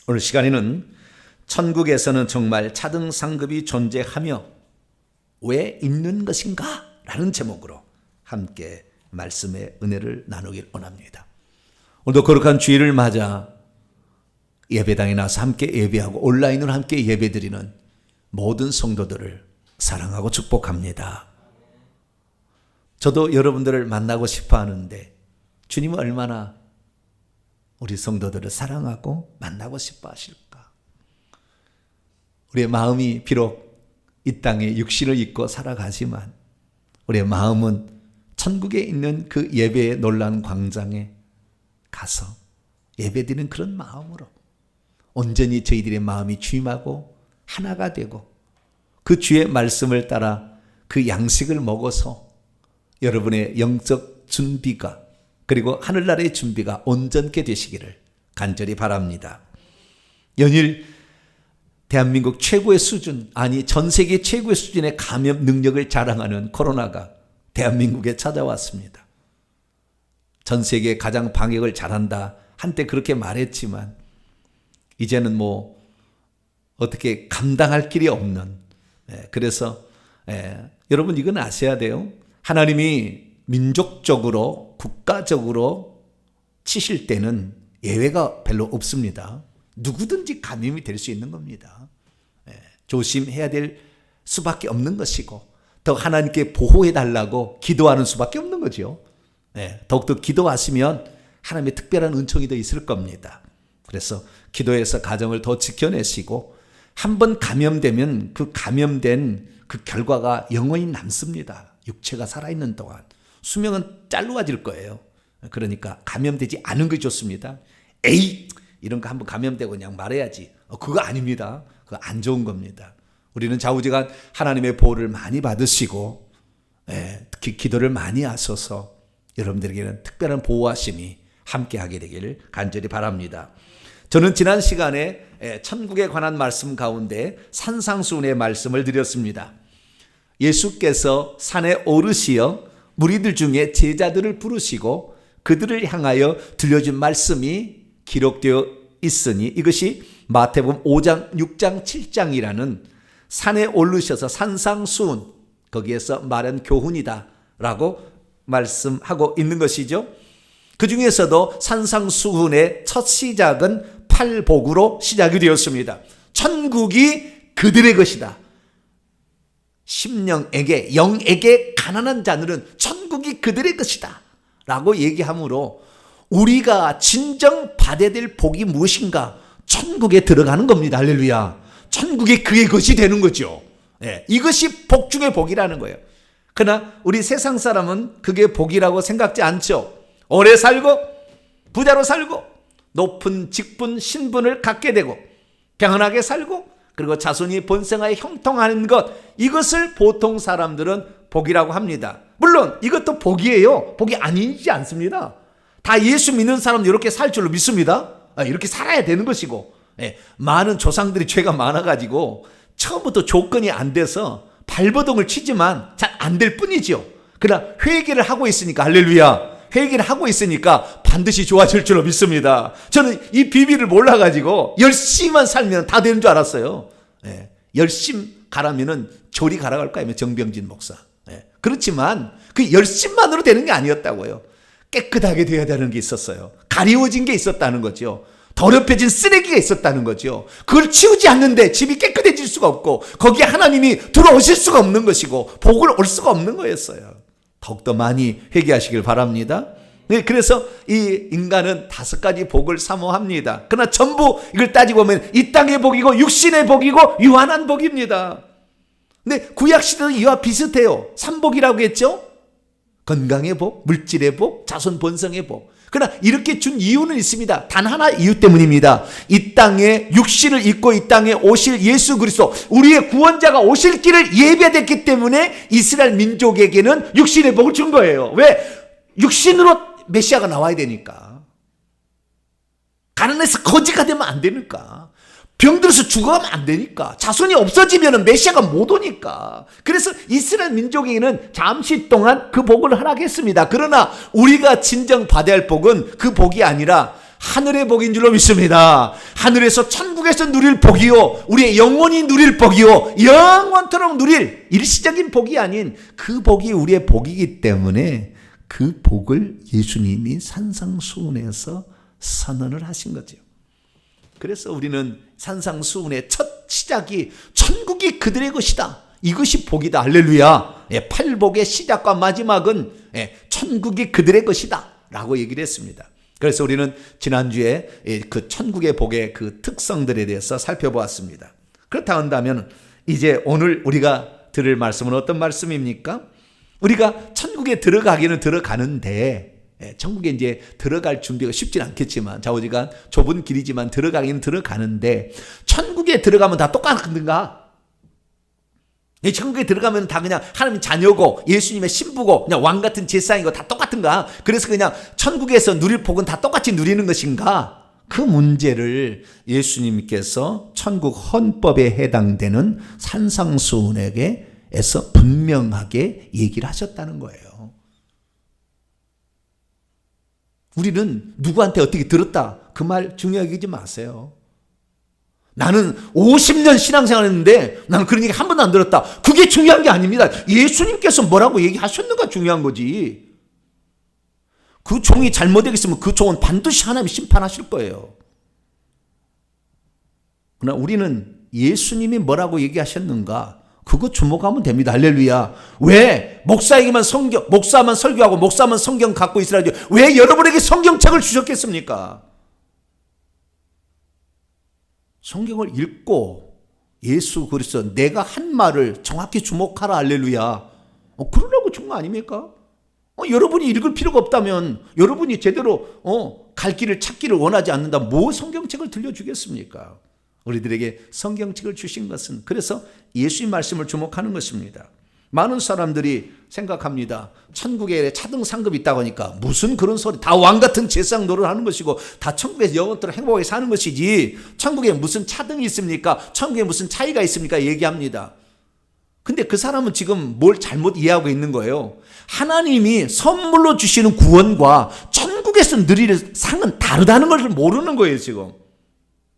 오늘 시간에는 천국에서는 정말 차등 상급이 존재하며 왜 있는 것인가? 라는 제목으로 함께 말씀의 은혜를 나누길 원합니다. 오늘도 거룩한 주일을 맞아 예배당에 나서 함께 예배하고 온라인으로 함께 예배드리는 모든 성도들을 사랑하고 축복합니다. 저도 여러분들을 만나고 싶어 하는데 주님은 얼마나 우리 성도들을 사랑하고 만나고 싶어 하실까? 우리의 마음이 비록 이 땅에 육신을 입고 살아가지만 우리의 마음은 천국에 있는 그 예배의 놀라운 광장에 가서 예배드리는 그런 마음으로 온전히 저희들의 마음이 주임하고 하나가 되고 그 주의 말씀을 따라 그 양식을 먹어서 여러분의 영적 준비가 그리고 하늘나라의 준비가 온전케 되시기를 간절히 바랍니다. 연일 대한민국 최고의 수준, 아니 전 세계 최고의 수준의 감염 능력을 자랑하는 코로나가 대한민국에 찾아왔습니다. 전 세계에 가장 방역을 잘한다 한때 그렇게 말했지만 이제는 어떻게 감당할 길이 없는, 그래서 여러분 이건 아셔야 돼요. 하나님이 민족적으로 국가적으로 치실 때는 예외가 별로 없습니다. 누구든지 감염이 될 수 있는 겁니다. 조심해야 될 수밖에 없는 것이고 더 하나님께 보호해달라고 기도하는 수밖에 없는 거죠. 더욱더 기도하시면 하나님의 특별한 은총이 더 있을 겁니다. 그래서 기도해서 가정을 더 지켜내시고 한번 감염되면 그 감염된 그 결과가 영원히 남습니다. 육체가 살아있는 동안. 수명은 짧아질 거예요. 그러니까 감염되지 않은 게 좋습니다. 에이! 이런 거 한번 감염되고 그냥 말해야지. 그거 아닙니다. 그거 안 좋은 겁니다. 우리는 좌우지간 하나님의 보호를 많이 받으시고 특히 기도를 많이 하셔서 여러분들에게는 특별한 보호하심이 함께하게 되기를 간절히 바랍니다. 저는 지난 시간에 천국에 관한 말씀 가운데 산상수훈의 말씀을 드렸습니다. 예수께서 산에 오르시어 무리들 중에 제자들을 부르시고 그들을 향하여 들려준 말씀이 기록되어 있으니 이것이 마태복음 5장, 6장, 7장이라는 산에 오르셔서 산상수훈, 거기에서 말한 교훈이다 라고 말씀하고 있는 것이죠. 그 중에서도 산상수훈의 첫 시작은 팔복으로 시작이 되었습니다. 천국이 그들의 것이다. 심령에게, 영에게 가난한 자들은 천국이 그들의 것이다 라고 얘기하므로 우리가 진정 받아야 될 복이 무엇인가? 천국에 들어가는 겁니다. 할렐루야. 천국이 그의 것이 되는 거죠. 이것이 복 중의 복이라는 거예요. 그러나 우리 세상 사람은 그게 복이라고 생각지 않죠. 오래 살고 부자로 살고 높은 직분, 신분을 갖게 되고 평안하게 살고 그리고 자손이 번성하여 형통하는 것, 이것을 보통 사람들은 복이라고 합니다. 물론 이것도 복이에요. 복이 아니지 않습니다. 다 예수 믿는 사람도 이렇게 살 줄로 믿습니다. 이렇게 살아야 되는 것이고, 많은 조상들이 죄가 많아가지고 처음부터 조건이 안 돼서 발버둥을 치지만 잘 안 될 뿐이죠. 그러나 회개를 하고 있으니까, 할렐루야, 회개를 하고 있으니까 반드시 좋아질 줄로 믿습니다. 저는 이 비밀을 몰라가지고 열심히만 살면 다 되는 줄 알았어요. 열심 가라면은 조리 가라고 할 거예요, 정병진 목사. 그렇지만 그 열심만으로 되는 게 아니었다고요. 깨끗하게 되어야 되는 게 있었어요. 가리워진 게 있었다는 거죠. 더럽혀진 쓰레기가 있었다는 거죠. 그걸 치우지 않는데 집이 깨끗해질 수가 없고 거기에 하나님이 들어오실 수가 없는 것이고 복을 올 수가 없는 거였어요. 더욱더 많이 회개하시길 바랍니다. 그래서 이 인간은 5가지 복을 사모합니다. 그러나 전부 이걸 따지고 보면 이 땅의 복이고 육신의 복이고 유한한 복입니다. 근데 구약시대도 이와 비슷해요. 3복이라고 했죠. 건강의 복, 물질의 복, 자손 번성의 복. 그러나 이렇게 준 이유는 있습니다. 단 하나 이유 때문입니다. 이 땅에 육신을 입고 이 땅에 오실 예수 그리스도, 우리의 구원자가 오실 길을 예배됐기 때문에 이스라엘 민족에게는 육신의 복을 준 거예요. 왜? 육신으로 메시아가 나와야 되니까. 가난해서 거지가 되면 안 되니까. 병들어서 죽어가면 안 되니까. 자손이 없어지면 메시아가 못 오니까. 그래서 이스라엘 민족에게는 잠시 동안 그 복을 허락했습니다. 그러나 우리가 진정 받아야 할 복은 그 복이 아니라 하늘의 복인 줄로 믿습니다. 하늘에서 천국에서 누릴 복이요, 우리의 영혼이 누릴 복이요, 영원토록 누릴 일시적인 복이 아닌 그 복이 우리의 복이기 때문에 그 복을 예수님이 산상수훈에서 선언을 하신 거죠. 그래서 우리는 산상수훈의 첫 시작이 천국이 그들의 것이다, 이것이 복이다. 할렐루야. 팔복의 시작과 마지막은 천국이 그들의 것이다 라고 얘기를 했습니다. 그래서 우리는 지난주에 그 천국의 복의 그 특성들에 대해서 살펴보았습니다. 그렇다 한다면 이제 오늘 우리가 들을 말씀은 어떤 말씀입니까? 우리가 천국에 들어가기는 들어가는데, 천국에 이제 들어갈 준비가 쉽진 않겠지만, 좌우지간 좁은 길이지만 들어가기는 들어가는데, 천국에 들어가면 다 똑같은가? 천국에 들어가면 다 그냥 하나님 자녀고 예수님의 신부고 그냥 왕 같은 제사장이고 다 똑같은가? 그래서 그냥 천국에서 누릴 복은 다 똑같이 누리는 것인가? 그 문제를 예수님께서 천국 헌법에 해당되는 산상수훈에게서 분명하게 얘기를 하셨다는 거예요. 우리는 누구한테 어떻게 들었다, 그 말 중요하게 하지 마세요. 나는 50년 신앙생활 했는데 나는 그런 얘기 한 번도 안 들었다, 그게 중요한 게 아닙니다. 예수님께서 뭐라고 얘기하셨는가 중요한 거지. 그 종이 잘못 얘기했으면 그 종은 반드시 하나님이 심판하실 거예요. 그러나 우리는 예수님이 뭐라고 얘기하셨는가, 그거 주목하면 됩니다. 할렐루야. 왜 목사에게만 목사만 설교하고 목사만 성경 갖고 있으라죠? 왜 여러분에게 성경책을 주셨겠습니까? 성경을 읽고 예수 그리스도 내가 한 말을 정확히 주목하라. 할렐루야. 그러라고 준 거 아닙니까? 여러분이 읽을 필요가 없다면, 여러분이 제대로 갈 길을 찾기를 원하지 않는다, 뭐 성경책을 들려주겠습니까? 우리들에게 성경책을 주신 것은 그래서 예수의 말씀을 주목하는 것입니다. 많은 사람들이 생각합니다. 천국에 차등 상급이 있다고 하니까 무슨 그런 소리, 다 왕같은 제사장 노릇을 하는 것이고 다 천국에서 영원토록 행복하게 사는 것이지 천국에 무슨 차등이 있습니까? 천국에 무슨 차이가 있습니까? 얘기합니다. 근데 그 사람은 지금 뭘 잘못 이해하고 있는 거예요. 하나님이 선물로 주시는 구원과 천국에서 누릴 상은 다르다는 걸 모르는 거예요 지금.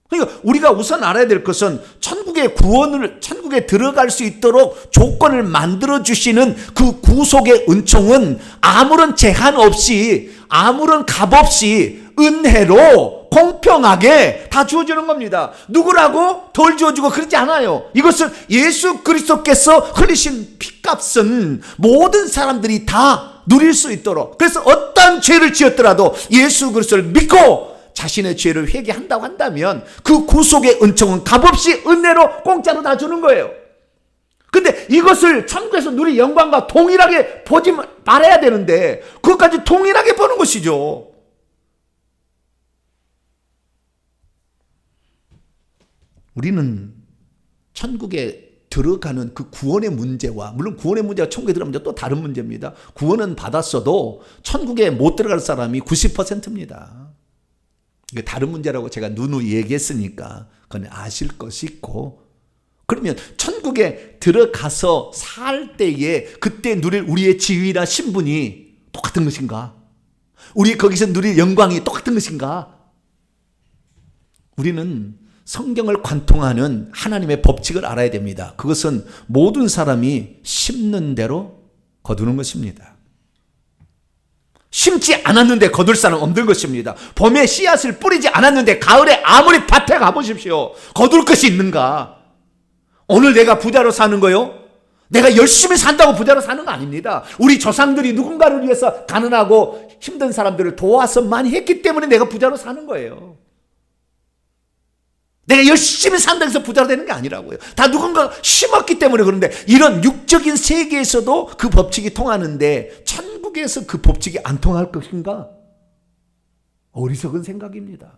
그러니까 우리가 우선 알아야 될 것은 천국의 구원을, 천국에 들어갈 수 있도록 조건을 만들어 주시는 그 구속의 은총은 아무런 제한 없이, 아무런 값 없이 은혜로 공평하게 다 주어주는 겁니다. 누구라고 덜 주어주고 그러지 않아요. 이것은 예수 그리스도께서 흘리신 피값은 모든 사람들이 다 누릴 수 있도록, 그래서 어떤 죄를 지었더라도 예수 그리스도를 믿고 자신의 죄를 회개한다고 한다면 그 구속의 은총은 값없이 은혜로 공짜로 다 주는 거예요. 근데 이것을 천국에서 누릴 영광과 동일하게 보지 말아야 되는데 그것까지 동일하게 보는 것이죠. 우리는 천국에 들어가는 그 구원의 문제와, 물론 구원의 문제가 천국에 들어가면 또 다른 문제입니다. 구원은 받았어도 천국에 못 들어갈 사람이 90%입니다. 이게 다른 문제라고 제가 누누이 얘기했으니까 그건 아실 것이 있고, 그러면 천국에 들어가서 살 때에 그때 누릴 우리의 지위나 신분이 똑같은 것인가? 우리 거기서 누릴 영광이 똑같은 것인가? 우리는 성경을 관통하는 하나님의 법칙을 알아야 됩니다. 그것은 모든 사람이 심는 대로 거두는 것입니다. 심지 않았는데 거둘 사람 없는 것입니다. 봄에 씨앗을 뿌리지 않았는데 가을에 아무리 밭에 가보십시오. 거둘 것이 있는가? 오늘 내가 부자로 사는 거요? 내가 열심히 산다고 부자로 사는 거 아닙니다. 우리 조상들이 누군가를 위해서 가난하고 힘든 사람들을 도와서 많이 했기 때문에 내가 부자로 사는 거예요. 내가 열심히 산다고 해서 부자로 되는 게 아니라고요. 다 누군가 심었기 때문에 그런데, 이런 육적인 세계에서도 그 법칙이 통하는데 천국에서 그 법칙이 안 통할 것인가? 어리석은 생각입니다.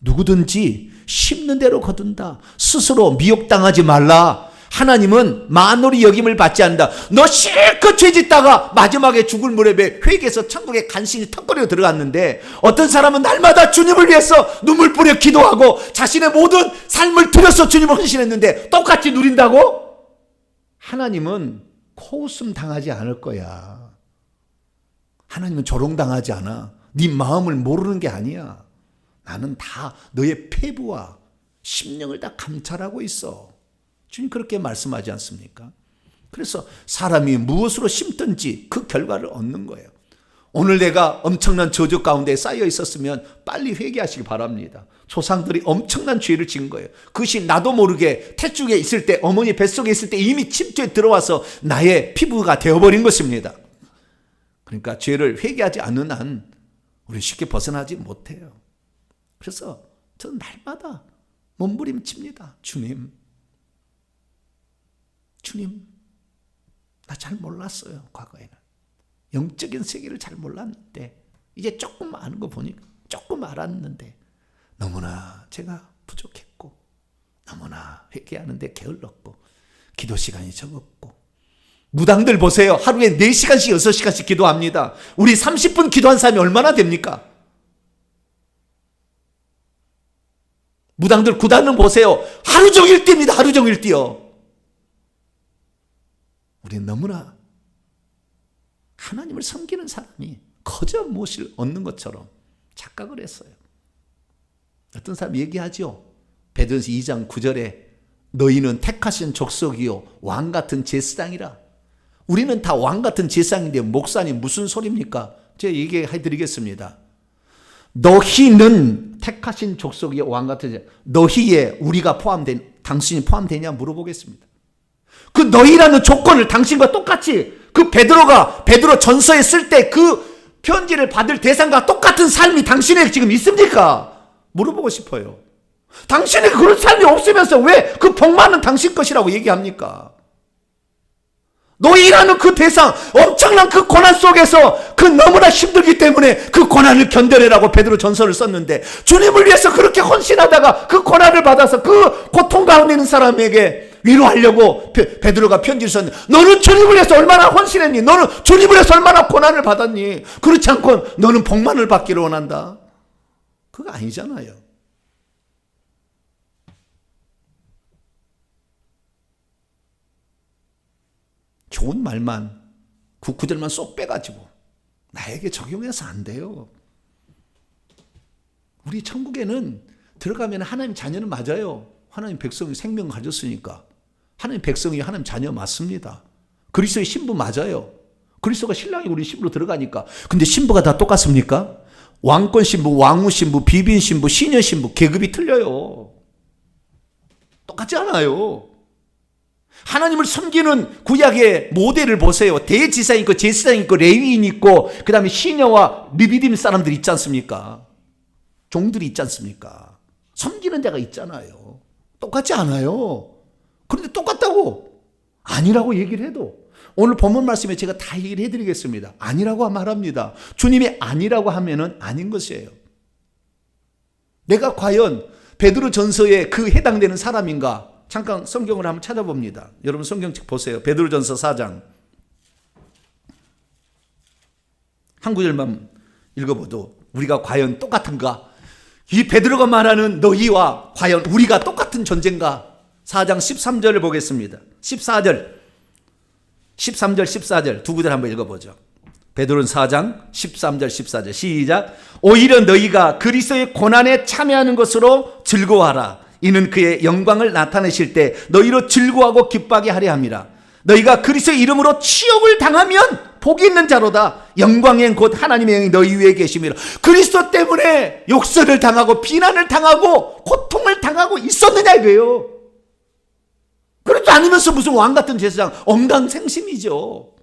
누구든지 심는 대로 거둔다. 스스로 미혹당하지 말라. 하나님은 만홀히 여김을 받지 않는다. 너 실컷 죄짓다가 마지막에 죽을 무렵에 회개해서 천국에 간신히 턱걸이로 들어갔는데, 어떤 사람은 날마다 주님을 위해서 눈물 뿌려 기도하고 자신의 모든 삶을 들여서 주님을 헌신했는데 똑같이 누린다고? 하나님은 코웃음 당하지 않을 거야. 하나님은 조롱당하지 않아. 네 마음을 모르는 게 아니야. 나는 다 너의 폐부와 심령을 다 감찰하고 있어. 주님 그렇게 말씀하지 않습니까? 그래서 사람이 무엇으로 심든지 그 결과를 얻는 거예요. 오늘 내가 엄청난 저주 가운데 쌓여 있었으면 빨리 회개하시기 바랍니다. 조상들이 엄청난 죄를 지은 거예요. 그것이 나도 모르게 태중에 있을 때, 어머니 뱃속에 있을 때 이미 침투에 들어와서 나의 피부가 되어버린 것입니다. 그러니까 죄를 회개하지 않는 한 우리 쉽게 벗어나지 못해요. 그래서 저는 날마다 몸부림칩니다. 주님, 나 잘 몰랐어요. 과거에는 영적인 세계를 잘 몰랐는데 이제 조금 아는 거 보니까 조금 알았는데 너무나 제가 부족했고 너무나 회개하는데 게을렀고 기도 시간이 적었고. 무당들 보세요. 하루에 4시간씩 6시간씩 기도합니다. 우리 30분 기도한 사람이 얼마나 됩니까? 무당들 구단은 보세요. 하루 종일 뜁니다. 하루 종일 뛰어. 우리는 너무나 하나님을 섬기는 사람이 거저 무엇을 얻는 것처럼 착각을 했어요. 어떤 사람 얘기하죠. 베드로전서 2장 9절에 너희는 택하신 족속이요 왕 같은 제사장이라. 우리는 다 왕 같은 제사장인데 목사님 무슨 소리입니까? 제가 얘기해 드리겠습니다. 너희는 택하신 족속이요 왕 같은 제사장. 너희에 우리가 포함된 당신이 포함되냐 물어보겠습니다. 그 너희라는 조건을 당신과 똑같이 그 베드로 전서에 쓸 때 그 편지를 받을 대상과 똑같은 삶이 당신에게 지금 있습니까? 물어보고 싶어요. 당신에게 그런 삶이 없으면서 왜 그 복 많은 당신 것이라고 얘기합니까? 너희라는 그 대상, 엄청난 그 고난 속에서 그 너무나 힘들기 때문에 그 고난을 견뎌내라고 베드로 전서를 썼는데 주님을 위해서 그렇게 헌신하다가 그 고난을 받아서 그 고통 가운데 있는 사람에게 위로하려고 베드로가 편지를 썼는데 너는 주님을 위해서 얼마나 헌신했니? 너는 주님을 위해서 얼마나 고난을 받았니? 그렇지 않고 너는 복만을 받기를 원한다? 그거 아니잖아요. 좋은 말만 그 구절만 쏙 빼가지고 나에게 적용해서 안 돼요. 우리 천국에는 들어가면 하나님 자녀는 맞아요. 하나님 백성이 생명 가졌으니까 하나님 백성이 하나님 자녀 맞습니다. 그리스도의 신부 맞아요. 그리스도가 신랑이 우리 신부로 들어가니까. 근데 신부가 다 똑같습니까? 왕권 신부, 왕후 신부, 비빈 신부, 시녀 신부 계급이 틀려요. 똑같지 않아요. 하나님을 섬기는 구약의 모델을 보세요. 대지사장 있고 제사장 있고 레위인 있고 그 다음에 시녀와 리비딤 사람들이 있지 않습니까? 종들이 있지 않습니까? 섬기는 자가 있잖아요. 똑같지 않아요. 그런데 똑같다고 아니라고 얘기를 해도 오늘 본문 말씀에 제가 다 얘기를 해드리겠습니다. 아니라고 말합니다. 주님이 아니라고 하면은 아닌 것이에요. 내가 과연 베드로 전서에 그 해당되는 사람인가? 잠깐 성경을 한번 찾아봅니다. 여러분 성경책 보세요. 베드로전서 4장 한 구절만 읽어봐도 우리가 과연 똑같은가? 이 베드로가 말하는 너희와 과연 우리가 똑같은 존재인가? 4장 13절을 보겠습니다. 13절 14절 두 구절 한번 읽어보죠. 베드로는 4장 13절 14절 시작. 오히려 너희가 그리스도의 고난에 참여하는 것으로 즐거워하라. 이는 그의 영광을 나타내실 때 너희로 즐거워하고 기뻐하게 하려 함이라. 너희가 그리스도의 이름으로 치욕을 당하면 복이 있는 자로다. 영광의 곧 하나님의 영이 너희 위에 계심이라. 그리스도 때문에 욕설을 당하고 비난을 당하고 고통을 당하고 있었느냐 이거예요. 그렇지 않으면서 무슨 왕같은 제사장 엉강생심이죠.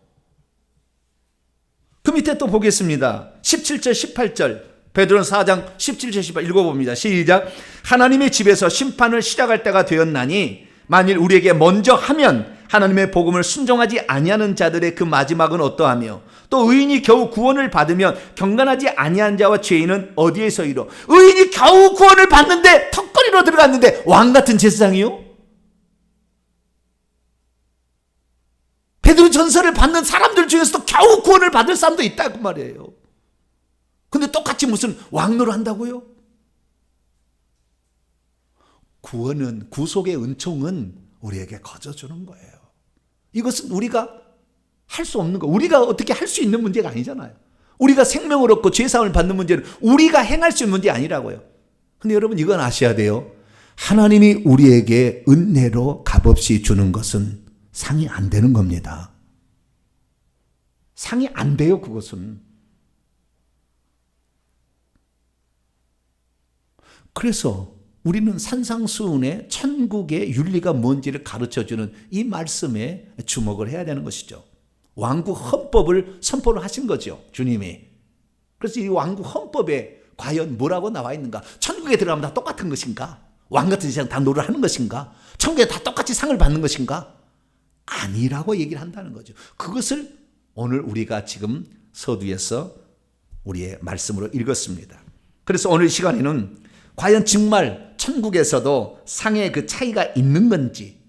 그 밑에 또 보겠습니다. 17절 18절 베드로는 4장 17절 18 읽어봅니다. 시작. 하나님의 집에서 심판을 시작할 때가 되었나니 만일 우리에게 먼저 하면 하나님의 복음을 순종하지 아니하는 자들의 그 마지막은 어떠하며 또 의인이 겨우 구원을 받으면 경건하지 아니한 자와 죄인은 어디에서 이루. 의인이 겨우 구원을 받는데 턱걸이로 들어갔는데 왕같은 제사장이요? 베드로 전서를 받는 사람들 중에서도 겨우 구원을 받을 사람도 있다고 말이에요. 근데 똑같이 무슨 왕노를 한다고요? 구원은, 구속의 은총은 우리에게 거저주는 거예요. 이것은 우리가 할 수 없는 거, 우리가 어떻게 할 수 있는 문제가 아니잖아요. 우리가 생명을 얻고 죄사함을 받는 문제는 우리가 행할 수 있는 문제 아니라고요. 근데 여러분 이건 아셔야 돼요. 하나님이 우리에게 은혜로 값없이 주는 것은 상이 안 되는 겁니다. 상이 안 돼요, 그것은. 그래서 우리는 산상수훈의 천국의 윤리가 뭔지를 가르쳐주는 이 말씀에 주목을 해야 되는 것이죠. 왕국 헌법을 선포를 하신 거죠, 주님이. 그래서 이 왕국 헌법에 과연 뭐라고 나와 있는가? 천국에 들어가면 다 똑같은 것인가? 왕 같은 세상 다 노를 하는 것인가? 천국에 다 똑같이 상을 받는 것인가? 아니라고 얘기를 한다는 거죠. 그것을 오늘 우리가 지금 서두에서 우리의 말씀으로 읽었습니다. 그래서 오늘 시간에는 과연 정말 천국에서도 상의 그 차이가 있는 건지,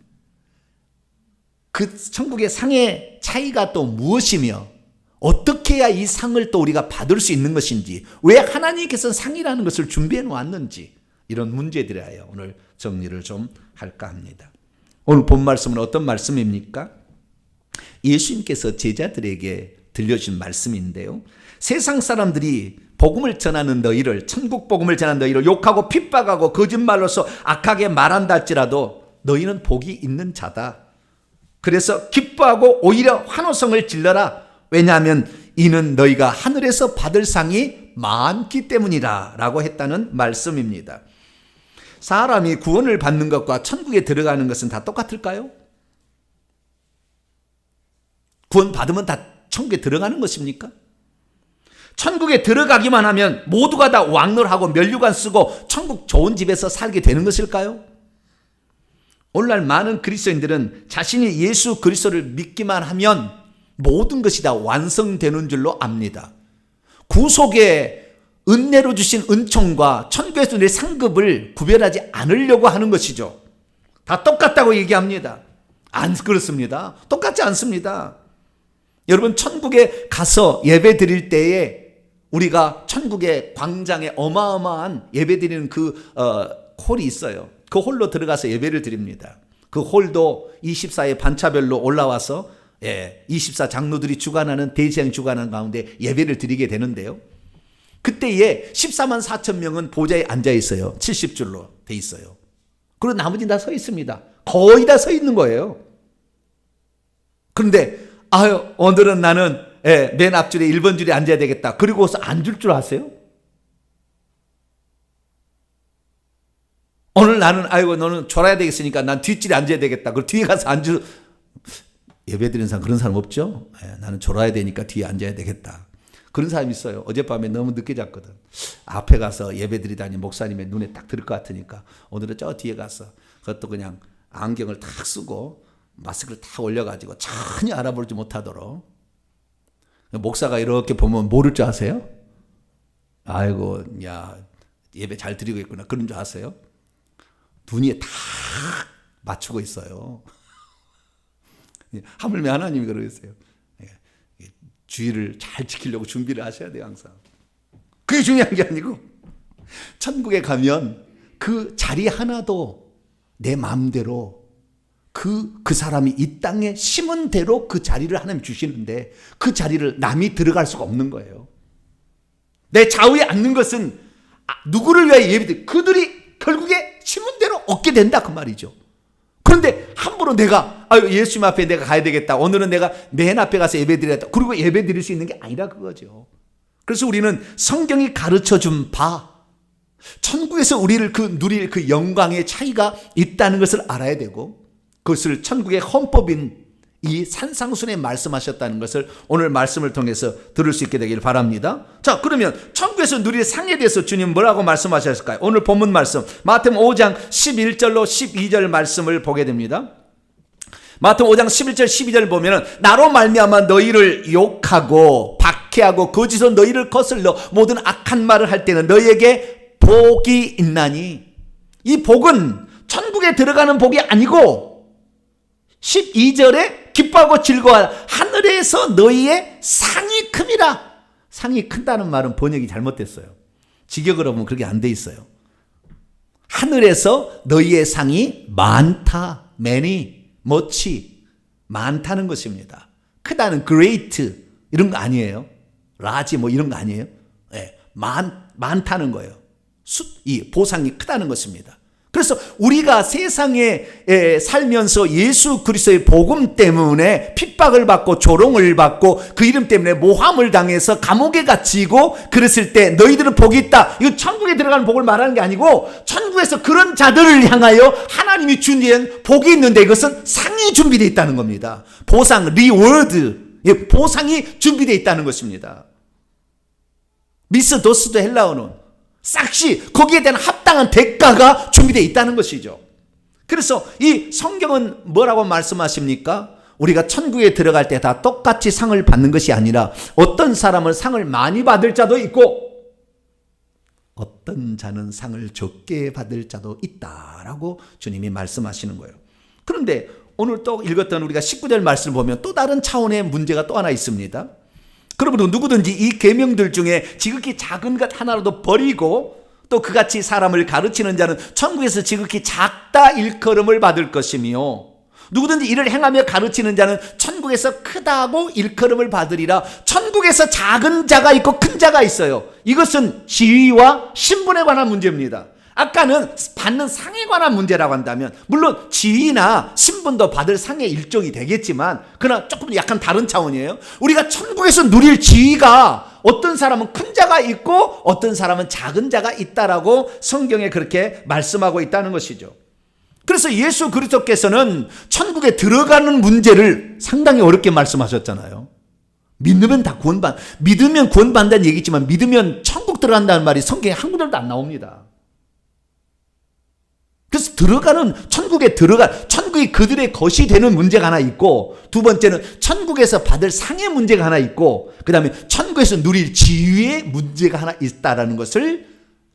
그 천국의 상의 차이가 또 무엇이며 어떻게 해야 이 상을 또 우리가 받을 수 있는 것인지, 왜 하나님께서 상이라는 것을 준비해 놓았는지, 이런 문제들에 오늘 정리를 좀 할까 합니다. 오늘 본 말씀은 어떤 말씀입니까? 예수님께서 제자들에게 들려주신 말씀인데요. 세상 사람들이 복음을 전하는 너희를, 천국 복음을 전하는 너희를 욕하고 핍박하고 거짓말로서 악하게 말한다 할지라도 너희는 복이 있는 자다. 그래서 기뻐하고 오히려 환호성을 질러라. 왜냐하면 이는 너희가 하늘에서 받을 상이 많기 때문이라 라고 했다는 말씀입니다. 사람이 구원을 받는 것과 천국에 들어가는 것은 다 똑같을까요? 구원 받으면 다 천국에 들어가는 것입니까? 천국에 들어가기만 하면 모두가 다 왕노하고 면류관 쓰고 천국 좋은 집에서 살게 되는 것일까요? 오늘날 많은 그리스도인들은 자신이 예수 그리스도를 믿기만 하면 모든 것이 다 완성되는 줄로 압니다. 구속의 은혜로 주신 은총과 천국에서 내 상급을 구별하지 않으려고 하는 것이죠. 다 똑같다고 얘기합니다. 안 그렇습니다. 똑같지 않습니다. 여러분, 천국에 가서 예배 드릴 때에 우리가 천국의 광장에 어마어마한 예배 드리는 그 홀이 있어요. 그 홀로 들어가서 예배를 드립니다. 그 홀도 24의 반차별로 올라와서 24 장로들이 주관하는, 대제사장이 주관하는 가운데 예배를 드리게 되는데요. 그때에 14만 4천 명은 보좌에 앉아 있어요. 70줄로 돼 있어요. 그리고 나머지는 다 서 있습니다. 거의 다 서 있는 거예요. 그런데 오늘은 나는 맨 앞줄에 1번 줄에 앉아야 되겠다. 그리고서 앉을 줄 아세요? 오늘 나는 너는 졸아야 되겠으니까 난 뒷줄에 앉아야 되겠다. 그리고 뒤에 가서 예배 드리는 사람 그런 사람 없죠? 나는 졸아야 되니까 뒤에 앉아야 되겠다. 그런 사람이 있어요. 어젯밤에 너무 늦게 잤거든. 앞에 가서 예배 드리다니 목사님의 눈에 딱 들을 것 같으니까 오늘은 저 뒤에 가서 그것도 그냥 안경을 탁 쓰고 마스크를 탁 올려가지고 전혀 알아보지 못하도록. 목사가 이렇게 보면 모를 줄 아세요? 아이고, 야, 예배 잘 드리고 있구나. 그런 줄 아세요? 눈이 탁 맞추고 있어요. 하물며 하나님이 그러겠어요. 주의를 잘 지키려고 준비를 하셔야 돼요, 항상. 그게 중요한 게 아니고, 천국에 가면 그 자리 하나도 내 마음대로 그 사람이 이 땅에 심은 대로 그 자리를 하나님 주시는데 그 자리를 남이 들어갈 수가 없는 거예요. 내 좌우에 앉는 것은 누구를 위하여 예비돼? 그들이 결국에 심은 대로 얻게 된다, 그 말이죠. 그런데 함부로 내가 예수님 앞에 내가 가야 되겠다. 오늘은 내가 맨 앞에 가서 예배 드리겠다. 그리고 예배 드릴 수 있는 게 아니라 그거죠. 그래서 우리는 성경이 가르쳐준 바, 천국에서 우리를 누릴 그 영광의 차이가 있다는 것을 알아야 되고, 그것을 천국의 헌법인 이 산상순에 말씀하셨다는 것을 오늘 말씀을 통해서 들을 수 있게 되기를 바랍니다. 자, 그러면 천국에서 누릴 상에 대해서 주님 뭐라고 말씀하셨을까요? 오늘 본문 말씀 마태복음 5장 11절로 12절 말씀을 보게 됩니다. 마태복음 5장 11절 12절 보면은 나로 말미암아 너희를 욕하고 박해하고 거짓으로 너희를 거슬러 모든 악한 말을 할 때는 너희에게 복이 있나니, 이 복은 천국에 들어가는 복이 아니고 12절에 기뻐하고 즐거워하라. 하늘에서 너희의 상이 큼이라. 상이 큰다는 말은 번역이 잘못됐어요. 직역으로 보면 그렇게 안 돼 있어요. 하늘에서 너희의 상이 많다. many, much, 많다는 것입니다. 크다는 great 이런 거 아니에요. large 뭐 이런 거 아니에요. 많다는 거예요. 이 보상이 크다는 것입니다. 그래서 우리가 세상에 살면서 예수 그리스도의 복음 때문에 핍박을 받고 조롱을 받고 그 이름 때문에 모함을 당해서 감옥에 갇히고 그랬을 때 너희들은 복이 있다. 이거 천국에 들어가는 복을 말하는 게 아니고 천국에서 그런 자들을 향하여 하나님이 준비한 복이 있는데 이것은 상이 준비되어 있다는 겁니다. 보상, 리워드, 보상이 준비되어 있다는 것입니다. 미스도스도 헬라어는 싹시 거기에 대한 합당한 대가가 준비되어 있다는 것이죠. 그래서 이 성경은 뭐라고 말씀하십니까? 우리가 천국에 들어갈 때 다 똑같이 상을 받는 것이 아니라 어떤 사람은 상을 많이 받을 자도 있고 어떤 자는 상을 적게 받을 자도 있다라고 주님이 말씀하시는 거예요. 그런데 오늘 또 읽었던 우리가 19절 말씀을 보면 또 다른 차원의 문제가 또 하나 있습니다. 그러므로 누구든지 이 계명들 중에 지극히 작은 것 하나라도 버리고 또 그같이 사람을 가르치는 자는 천국에서 지극히 작다 일컬음을 받을 것이며 누구든지 이를 행하며 가르치는 자는 천국에서 크다고 일컬음을 받으리라. 천국에서 작은 자가 있고 큰 자가 있어요. 이것은 지위와 신분에 관한 문제입니다. 아까는 받는 상에 관한 문제라고 한다면 물론 지위나 신분도 받을 상의 일종이 되겠지만 그러나 조금 약간 다른 차원이에요. 우리가 천국에서 누릴 지위가 어떤 사람은 큰 자가 있고 어떤 사람은 작은 자가 있다라고 성경에 그렇게 말씀하고 있다는 것이죠. 그래서 예수 그리스도께서는 천국에 들어가는 문제를 상당히 어렵게 말씀하셨잖아요. 믿으면 다 믿으면 구원받는다는 얘기지만 믿으면 천국 들어간다는 말이 성경에 한 구절도 안 나옵니다. 그래서 천국이 그들의 것이 되는 문제가 하나 있고 두 번째는 천국에서 받을 상의 문제가 하나 있고 그 다음에 천국에서 누릴 지위의 문제가 하나 있다라는 것을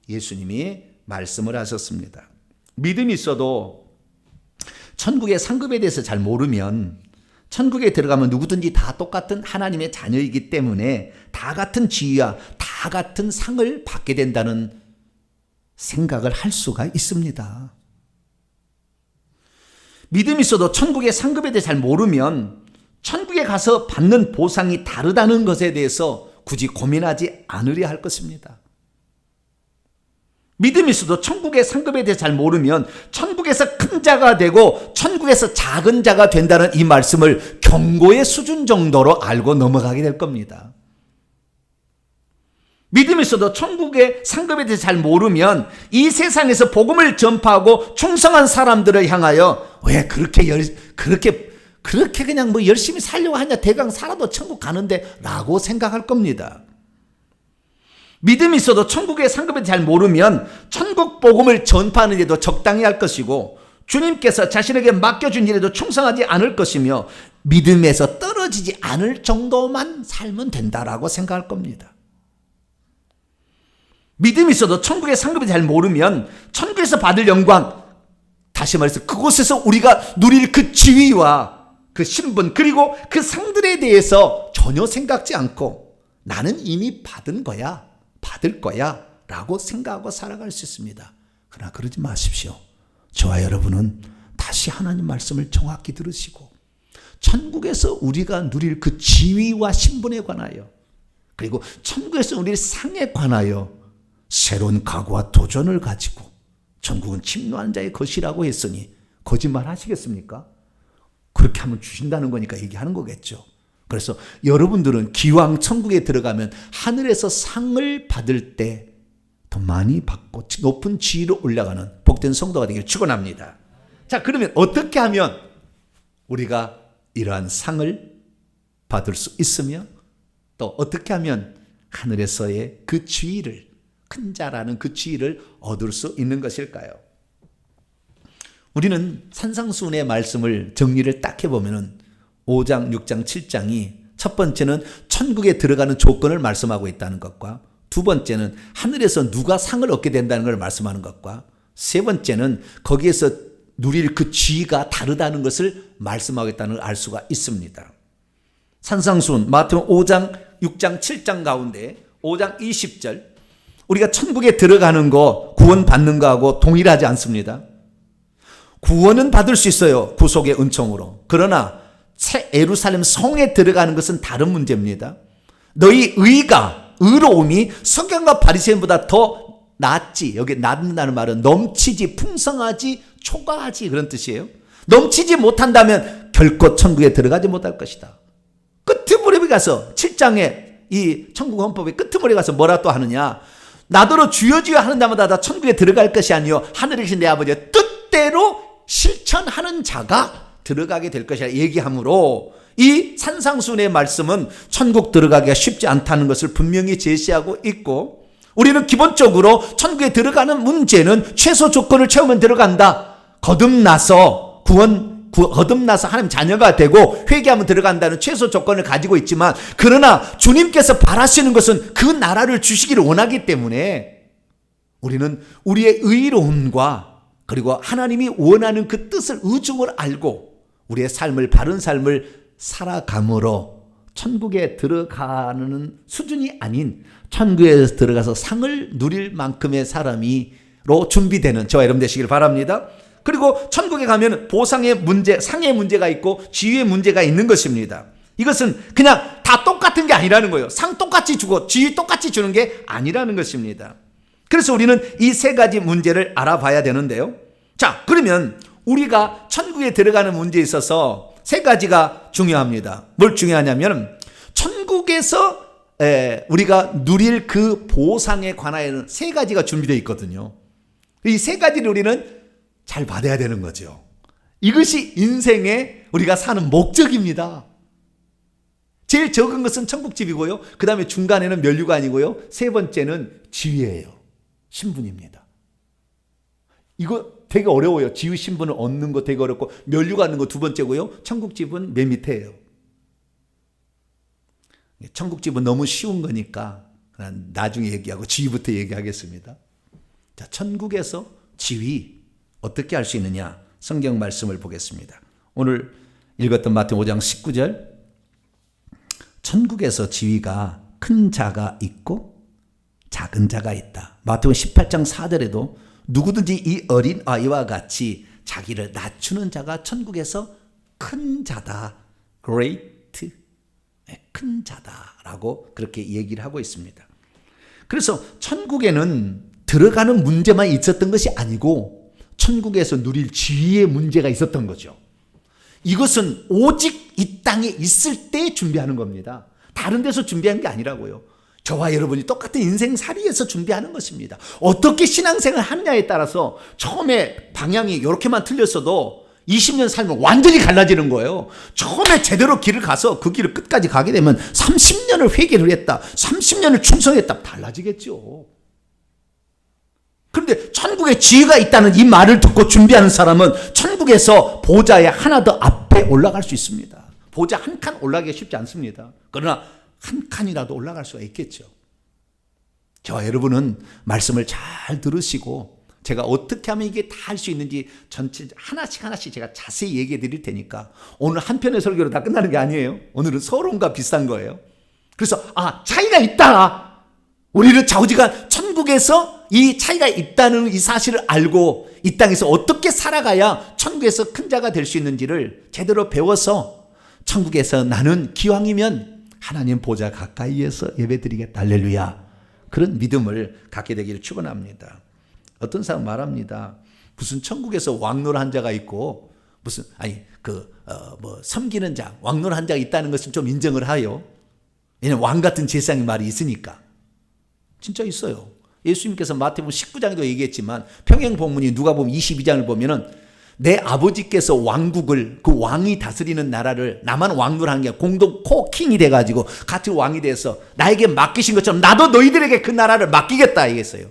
예수님이 말씀을 하셨습니다. 믿음이 있어도 천국의 상급에 대해서 잘 모르면 천국에 들어가면 누구든지 다 똑같은 하나님의 자녀이기 때문에 다 같은 지위와 다 같은 상을 받게 된다는 생각을 할 수가 있습니다. 믿음이 있어도 천국의 상급에 대해 잘 모르면 천국에 가서 받는 보상이 다르다는 것에 대해서 굳이 고민하지 않으려 할 것입니다. 믿음이 있어도 천국의 상급에 대해 잘 모르면 천국에서 큰 자가 되고 천국에서 작은 자가 된다는 이 말씀을 경고의 수준 정도로 알고 넘어가게 될 겁니다. 믿음이 있어도 천국의 상급에 대해 잘 모르면 이 세상에서 복음을 전파하고 충성한 사람들을 향하여 왜 그렇게 그냥 뭐 열심히 살려고 하냐 대강 살아도 천국 가는데 라고 생각할 겁니다. 믿음이 있어도 천국의 상급에 대해 잘 모르면 천국 복음을 전파하는 데도 적당히 할 것이고 주님께서 자신에게 맡겨준 일에도 충성하지 않을 것이며 믿음에서 떨어지지 않을 정도만 살면 된다라고 생각할 겁니다. 믿음이 있어도 천국의 상급을 잘 모르면 천국에서 받을 영광, 다시 말해서 그곳에서 우리가 누릴 그 지위와 그 신분 그리고 그 상들에 대해서 전혀 생각지 않고 나는 이미 받을 거야 라고 생각하고 살아갈 수 있습니다. 그러나 그러지 마십시오. 저와 여러분은 다시 하나님 말씀을 정확히 들으시고 천국에서 우리가 누릴 그 지위와 신분에 관하여 그리고 천국에서 누릴 상에 관하여 새로운 각오와 도전을 가지고 천국은 침노한 자의 것이라고 했으니 거짓말 하시겠습니까? 그렇게 하면 주신다는 거니까 얘기하는 거겠죠. 그래서 여러분들은 기왕 천국에 들어가면 하늘에서 상을 받을 때 더 많이 받고 높은 지위로 올라가는 복된 성도가 되길 축원합니다. 자, 그러면 어떻게 하면 우리가 이러한 상을 받을 수 있으며 또 어떻게 하면 하늘에서의 그 지위를 큰 자라는 그 지위를 얻을 수 있는 것일까요? 우리는 산상수훈의 말씀을 정리를 딱 해보면 5장, 6장, 7장이 첫 번째는 천국에 들어가는 조건을 말씀하고 있다는 것과 두 번째는 하늘에서 누가 상을 얻게 된다는 걸 말씀하는 것과 세 번째는 거기에서 누릴 그 지위가 다르다는 것을 말씀하고 있다는 걸 알 수가 있습니다. 산상수훈 마태복음 5장, 6장, 7장 가운데 5장 20절 우리가 천국에 들어가는 거 구원받는 거하고 동일하지 않습니다. 구원은 받을 수 있어요. 구속의 은총으로. 그러나 새 예루살렘 성에 들어가는 것은 다른 문제입니다. 너희 의로움이 서경과 바리새인보다 더 낳지, 여기 낳는다는 말은 넘치지, 풍성하지, 초과하지 그런 뜻이에요. 넘치지 못한다면 결코 천국에 들어가지 못할 것이다. 끄트머리에 가서 7장에 이 천국 헌법의 끄트머리에 가서 뭐라 또 하느냐, 나더러 주여 주여 하는 자마다 다 천국에 들어갈 것이 아니요 하늘에 계신 내 아버지의 뜻대로 실천하는 자가 들어가게 될 것이라 얘기하므로, 이 산상수훈의 말씀은 천국 들어가기가 쉽지 않다는 것을 분명히 제시하고 있고, 우리는 기본적으로 천국에 들어가는 문제는 최소 조건을 채우면 들어간다. 거듭나서 거듭나서 하나님 자녀가 되고 회개하면 들어간다는 최소 조건을 가지고 있지만, 그러나 주님께서 바라시는 것은 그 나라를 주시기를 원하기 때문에 우리는 우리의 의로움과 그리고 하나님이 원하는 그 뜻을 의중을 알고 우리의 삶을, 바른 삶을 살아감으로 천국에 들어가는 수준이 아닌 천국에 들어가서 상을 누릴 만큼의 사람이로 준비되는 저와 여러분 되시길 바랍니다. 그리고 천국에 가면 보상의 문제, 상의 문제가 있고 지위의 문제가 있는 것입니다. 이것은 그냥 다 똑같은 게 아니라는 거예요. 상 똑같이 주고 지위 똑같이 주는 게 아니라는 것입니다. 그래서 우리는 이 세 가지 문제를 알아봐야 되는데요. 자, 그러면 우리가 천국에 들어가는 문제에 있어서 세 가지가 중요합니다. 뭘 중요하냐면, 천국에서 우리가 누릴 그 보상에 관하여는 세 가지가 준비되어 있거든요. 이 세 가지를 우리는 잘 받아야 되는 거죠. 이것이 인생에 우리가 사는 목적입니다. 제일 적은 것은 천국집이고요. 그 다음에 중간에는 면류관이고요. 세 번째는 지위예요. 신분입니다. 이거 되게 어려워요. 지위 신분을 얻는 거 되게 어렵고, 면류관 얻는 거 두 번째고요. 천국집은 맨 밑에예요. 천국집은 너무 쉬운 거니까 나중에 얘기하고 지위부터 얘기하겠습니다. 자, 천국에서 지위 어떻게 할 수 있느냐, 성경 말씀을 보겠습니다. 오늘 읽었던 마태복음 5장 19절, 천국에서 지위가 큰 자가 있고 작은 자가 있다. 마태복음 18장 4절에도 누구든지 이 어린 아이와 같이 자기를 낮추는 자가 천국에서 큰 자다. great, 큰 자다라고 그렇게 얘기를 하고 있습니다. 그래서 천국에는 들어가는 문제만 있었던 것이 아니고 천국에서 누릴 지위의 문제가 있었던 거죠. 이것은 오직 이 땅에 있을 때 준비하는 겁니다. 다른 데서 준비한 게 아니라고요. 저와 여러분이 똑같은 인생살이에서 준비하는 것입니다. 어떻게 신앙생활을 하느냐에 따라서 처음에 방향이 이렇게만 틀렸어도 20년 살면 완전히 갈라지는 거예요. 처음에 제대로 길을 가서 그 길을 끝까지 가게 되면 30년을 회개를 했다, 30년을 충성했다, 달라지겠죠. 그런데 천국에 지위가 있다는 이 말을 듣고 준비하는 사람은 천국에서 보좌에 하나 더 앞에 올라갈 수 있습니다. 보좌 한 칸 올라가기 쉽지 않습니다. 그러나 한 칸이라도 올라갈 수가 있겠죠. 저와 여러분은 말씀을 잘 들으시고 제가 어떻게 하면 이게 다 할 수 있는지 전체 하나씩 제가 자세히 얘기해 드릴 테니까, 오늘 한 편의 설교로 다 끝나는 게 아니에요. 오늘은 서론과 비슷한 거예요. 그래서 차이가 있다. 우리는 좌우지간 천국에서 이 차이가 있다는 이 사실을 알고 이 땅에서 어떻게 살아가야 천국에서 큰 자가 될 수 있는지를 제대로 배워서 천국에서 나는 기왕이면 하나님 보좌 가까이에서 예배드리겠다, 할렐루야, 그런 믿음을 갖게 되기를 축원합니다. 어떤 사람 말합니다. 무슨 천국에서 왕노한 자가 있고 무슨 섬기는 자, 왕노한 자가 있다는 것은 좀 인정을 하요. 왜냐하면 왕 같은 제사장의 말이 있으니까. 진짜 있어요. 예수님께서 마태복음 19장에도 얘기했지만 평행본문이 누가복음 22장을 보면은 내 아버지께서 왕국을, 그 왕이 다스리는 나라를 나만 왕노하는 게 공동 코킹이 돼가지고 같이 왕이 돼서 나에게 맡기신 것처럼 나도 너희들에게 그 나라를 맡기겠다 얘기했어요.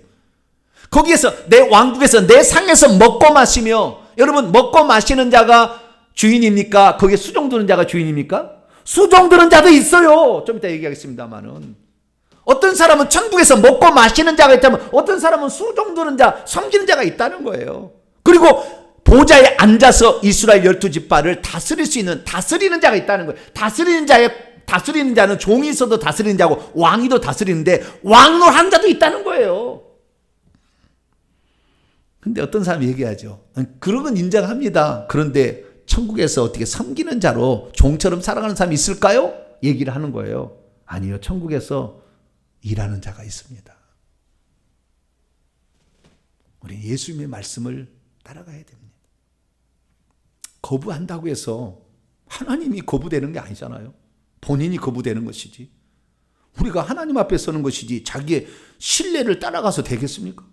거기에서 내 왕국에서 내 상에서 먹고 마시며, 여러분 먹고 마시는 자가 주인입니까? 거기에 수종 드는 자가 주인입니까? 수종 드는 자도 있어요. 좀 이따 얘기하겠습니다만은, 어떤 사람은 천국에서 먹고 마시는 자가 있다면 어떤 사람은 수종 드는 자, 섬기는 자가 있다는 거예요. 그리고 보좌에 앉아서 이스라엘 12지파를 다스릴 수 있는 다스리는 자가 있다는 거예요. 다스리는 자는 종이 있어도 다스리는 자고 왕이도 다스리는데 왕노한 자도 있다는 거예요. 근데 어떤 사람이 얘기하죠. 그런 건 인정합니다. 그런데 천국에서 어떻게 섬기는 자로 종처럼 살아가는 사람이 있을까요? 얘기를 하는 거예요. 아니요. 천국에서 일하는 자가 있습니다. 우리 예수님의 말씀을 따라가야 됩니다. 거부한다고 해서 하나님이 거부되는 게 아니잖아요. 본인이 거부되는 것이지. 우리가 하나님 앞에 서는 것이지 자기의 신뢰를 따라가서 되겠습니까?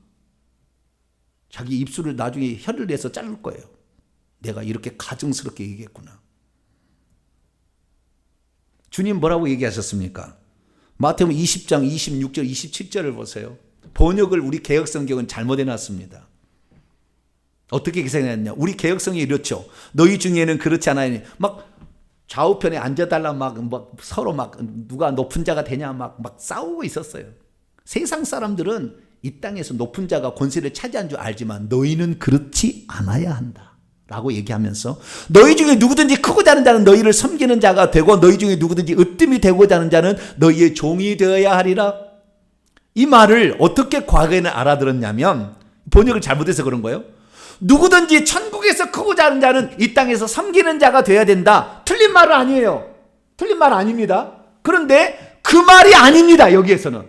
자기 입술을 나중에 혀를 내서 자를 거예요. 내가 이렇게 가증스럽게 얘기했구나. 주님 뭐라고 얘기하셨습니까? 마태복음 20장 26절 27절을 보세요. 번역을 우리 개역성경은 잘못 해놨습니다. 어떻게 기생했냐? 우리 개역성이 이렇죠. 너희 중에는 그렇지 않아요. 막 좌우편에 앉아달라 막 서로 막 누가 높은 자가 되냐 막 싸우고 있었어요. 세상 사람들은 이 땅에서 높은 자가 권세를 차지한 줄 알지만 너희는 그렇지 않아야 한다 라고 얘기하면서 너희 중에 누구든지 크고자 하는 자는 너희를 섬기는 자가 되고 너희 중에 누구든지 으뜸이 되고자 하는 자는 너희의 종이 되어야 하리라. 이 말을 어떻게 과거에는 알아들었냐면 번역을 잘못해서 그런 거예요. 누구든지 천국에서 크고자 하는 자는 이 땅에서 섬기는 자가 되어야 된다. 틀린 말은 아니에요. 틀린 말 아닙니다. 그런데 그 말이 아닙니다. 여기에서는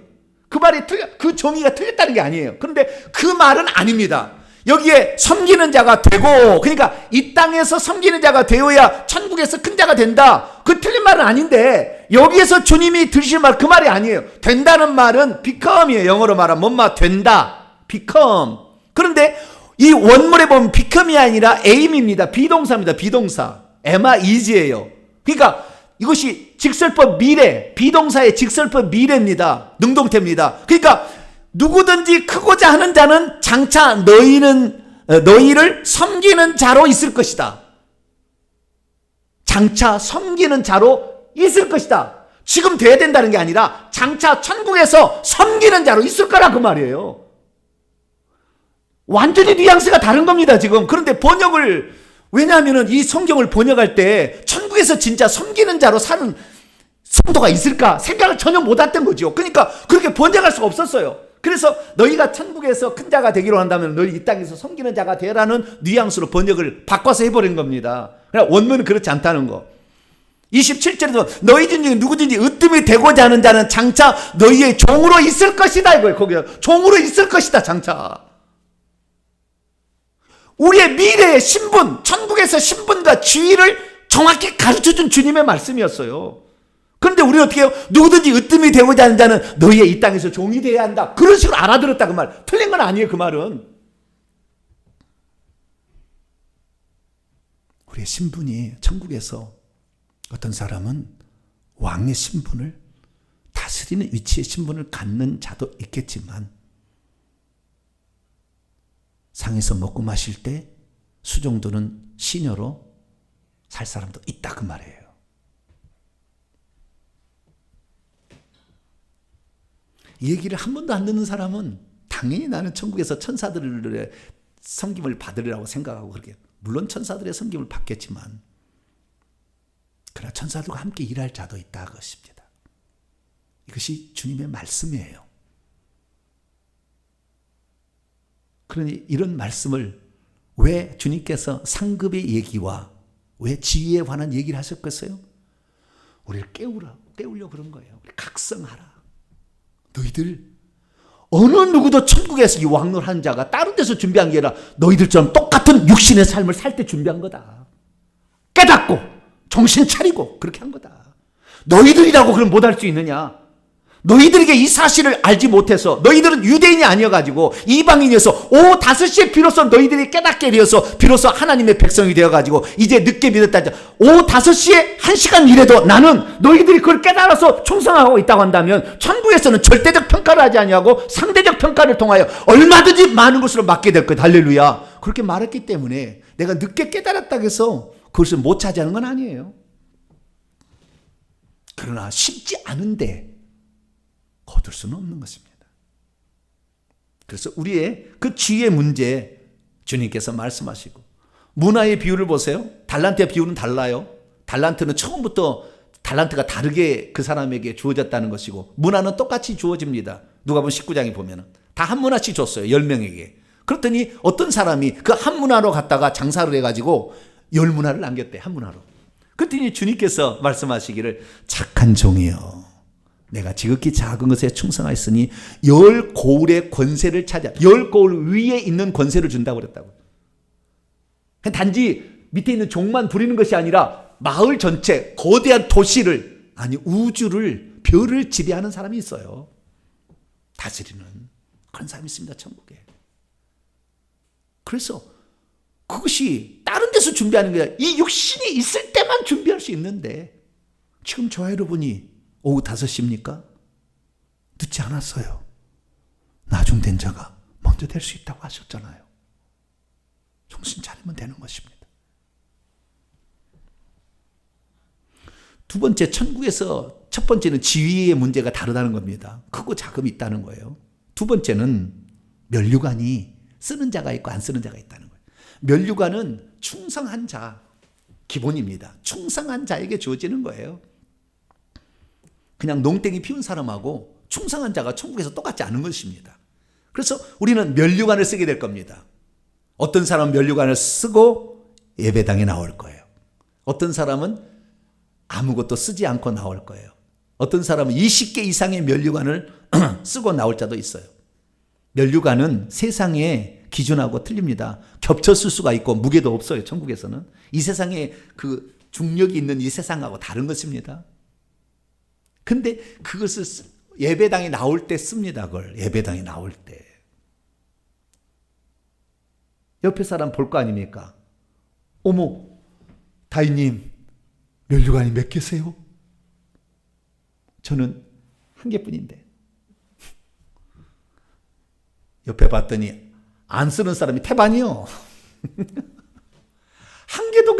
그 말이 그 정의가 틀렸다는 게 아니에요. 그런데 그 말은 아닙니다. 여기에 섬기는 자가 되고, 그러니까 이 땅에서 섬기는 자가 되어야 천국에서 큰 자가 된다. 그 틀린 말은 아닌데 여기에서 주님이 들으실 말 그 말이 아니에요. 된다는 말은 become이에요. 영어로 말하면 뭔가 된다. become. 그런데 이 원문에 보면 become이 아니라 aim입니다. 비동사입니다. 비동사. am, is예요. 그러니까 이것이 직설법 미래, 비동사의 직설법 미래입니다. 능동태입니다. 그러니까 누구든지 크고자 하는 자는 장차 너희를 섬기는 자로 있을 것이다. 장차 섬기는 자로 있을 것이다. 지금 돼야 된다는 게 아니라 장차 천국에서 섬기는 자로 있을 거라 그 말이에요. 완전히 뉘앙스가 다른 겁니다, 지금. 그런데 번역을, 왜냐하면 이 성경을 번역할 때 천국에서 진짜 섬기는 자로 사는 성도가 있을까 생각을 전혀 못했던 거죠. 그러니까 그렇게 번역할 수가 없었어요. 그래서 너희가 천국에서 큰 자가 되기로 한다면 너희 이 땅에서 섬기는 자가 되라는 뉘앙스로 번역을 바꿔서 해버린 겁니다. 그러니까 원문은 그렇지 않다는 거. 27절에서 너희 중에 누구든지 으뜸이 되고자 하는 자는 장차 너희의 종으로 있을 것이다 이거예요. 거기서 종으로 있을 것이다 장차. 우리의 미래의 신분, 천국에서 신분과 지위를 정확히 가르쳐준 주님의 말씀이었어요. 그런데 우리는 어떻게 해요? 누구든지 으뜸이 되고자 하는 자는 너희의 이 땅에서 종이 되어야 한다. 그런 식으로 알아들었다 그 말. 틀린 건 아니에요 그 말은. 우리의 신분이 천국에서 어떤 사람은 왕의 신분을 다스리는 위치의 신분을 갖는 자도 있겠지만 상에서 먹고 마실 때 수종들은 시녀로 살 사람도 있다 그 말이에요. 이 얘기를 한 번도 안 듣는 사람은 당연히 나는 천국에서 천사들의 섬김을 받으리라고 생각하고 그렇게, 물론 천사들의 섬김을 받겠지만 그러나 천사들과 함께 일할 자도 있다 그것입니다. 이것이 주님의 말씀이에요. 그러니 이런 말씀을 왜 주님께서 상급의 얘기와 왜 지위에 관한 얘기를 하셨겠어요? 우리를 깨우려고 그런 거예요. 우리 각성하라. 너희들 어느 누구도 천국에서 이 왕노하는 자가 다른 데서 준비한 게 아니라 너희들처럼 똑같은 육신의 삶을 살 때 준비한 거다. 깨닫고 정신 차리고 그렇게 한 거다. 너희들이라고 그럼 못할 수 있느냐? 너희들에게 이 사실을 알지 못해서 너희들은 유대인이 아니어가지고 이방인이어서 오후 5시에 비로소 너희들이 깨닫게 되어서 비로소 하나님의 백성이 되어가지고 이제 늦게 믿었다. 오후 5시에 1시간 일해도 나는 너희들이 그걸 깨달아서 충성하고 있다고 한다면 천국에서는 절대적 평가를 하지 아니하고 상대적 평가를 통하여 얼마든지 많은 것으로 맡게 될 것. 할렐루야. 그렇게 말했기 때문에 내가 늦게 깨달았다고 해서 그것을 못 차지하는 건 아니에요. 그러나 쉽지 않은데 거둘 수는 없는 것입니다. 그래서 우리의 그 지혜의 문제 주님께서 말씀하시고, 문화의 비유를 보세요. 달란트의 비유는 달라요. 달란트는 처음부터 달란트가 다르게 그 사람에게 주어졌다는 것이고 문화는 똑같이 주어집니다. 누가복음 19장에 보면 다 한 문화씩 줬어요. 10명에게. 그랬더니 어떤 사람이 그 한 문화로 갔다가 장사를 해가지고 10문화를 남겼대. 한 문화로. 그랬더니 주님께서 말씀하시기를 착한 종이여 내가 지극히 작은 것에 충성하였으니 열 고울의 권세를 차지하. 열 고울 위에 있는 권세를 준다고 그랬다고. 단지 밑에 있는 종만 부리는 것이 아니라 마을 전체, 거대한 도시를, 아니 우주를, 별을 지배하는 사람이 있어요. 다스리는 그런 사람이 있습니다, 천국에. 그래서 그것이 다른 데서 준비하는 게 아니라 이 육신이 있을 때만 준비할 수 있는데, 지금 저와 여러분이 오후 5시입니까? 늦지 않았어요. 나중된 자가 먼저 될 수 있다고 하셨잖아요. 정신 차리면 되는 것입니다. 두 번째, 천국에서 첫 번째는 지위의 문제가 다르다는 겁니다. 크고 작음이 있다는 거예요. 두 번째는 면류관이 쓰는 자가 있고 안 쓰는 자가 있다는 거예요. 면류관은 충성한 자, 기본입니다. 충성한 자에게 주어지는 거예요. 그냥 농땡이 피운 사람하고 충성한 자가 천국에서 똑같지 않은 것입니다. 그래서 우리는 면류관을 쓰게 될 겁니다. 어떤 사람은 면류관을 쓰고 예배당에 나올 거예요. 어떤 사람은 아무것도 쓰지 않고 나올 거예요. 어떤 사람은 20개 이상의 면류관을 쓰고 나올 자도 있어요. 면류관은 세상의 기준하고 틀립니다. 겹쳐 쓸 수가 있고 무게도 없어요. 천국에서는. 이 세상에 그 중력이 있는 이 세상하고 다른 것입니다. 근데 그것을 예배당에 나올 때 씁니다. 그걸 예배당에 나올 때. 옆에 사람 볼 거 아닙니까? 어머, 다희님 면류관이 몇 개세요? 저는 한 개뿐인데. 옆에 봤더니 안 쓰는 사람이 태반이요. 한 개도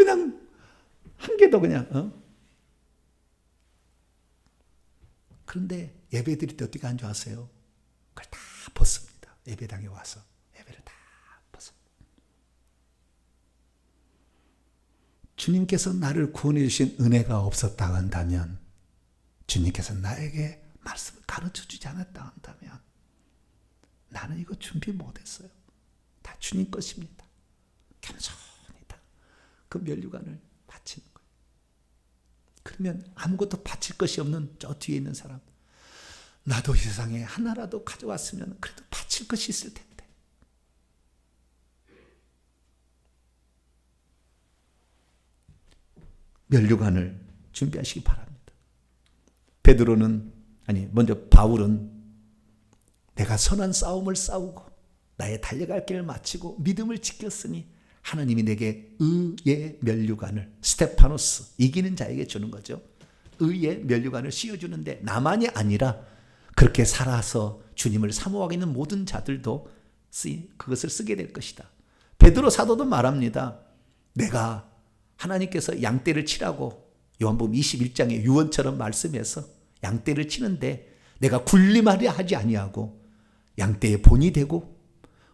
그냥 그런데 예배 드릴 때 어떻게 한 줄 아세요? 그걸 다 벗습니다. 예배당에 와서 예배를 다 벗습니다. 주님께서 나를 구원해 주신 은혜가 없었다 한다면, 주님께서 나에게 말씀을 가르쳐 주지 않았다 한다면, 나는 이거 준비 못했어요. 다 주님 것입니다. 겸손히 다 그 면류관을 바치는 거예요. 그러면 아무것도 바칠 것이 없는 저 뒤에 있는 사람, 나도 이 세상에 하나라도 가져왔으면 그래도 바칠 것이 있을 텐데. 면류관을 준비하시기 바랍니다. 바울은 내가 선한 싸움을 싸우고 나의 달려갈 길을 마치고 믿음을 지켰으니 하나님이 내게 의의 면류관을, 스테파노스, 이기는 자에게 주는 거죠. 의의 면류관을 씌워주는데, 나만이 아니라 그렇게 살아서 주님을 사모하고 있는 모든 자들도 그것을 쓰게 될 것이다. 베드로 사도도 말합니다. 내가 하나님께서 양떼를 치라고 요한복음 21장에 유언처럼 말씀해서 양떼를 치는데 내가 군림하려 하지 아니하고 양떼의 본이 되고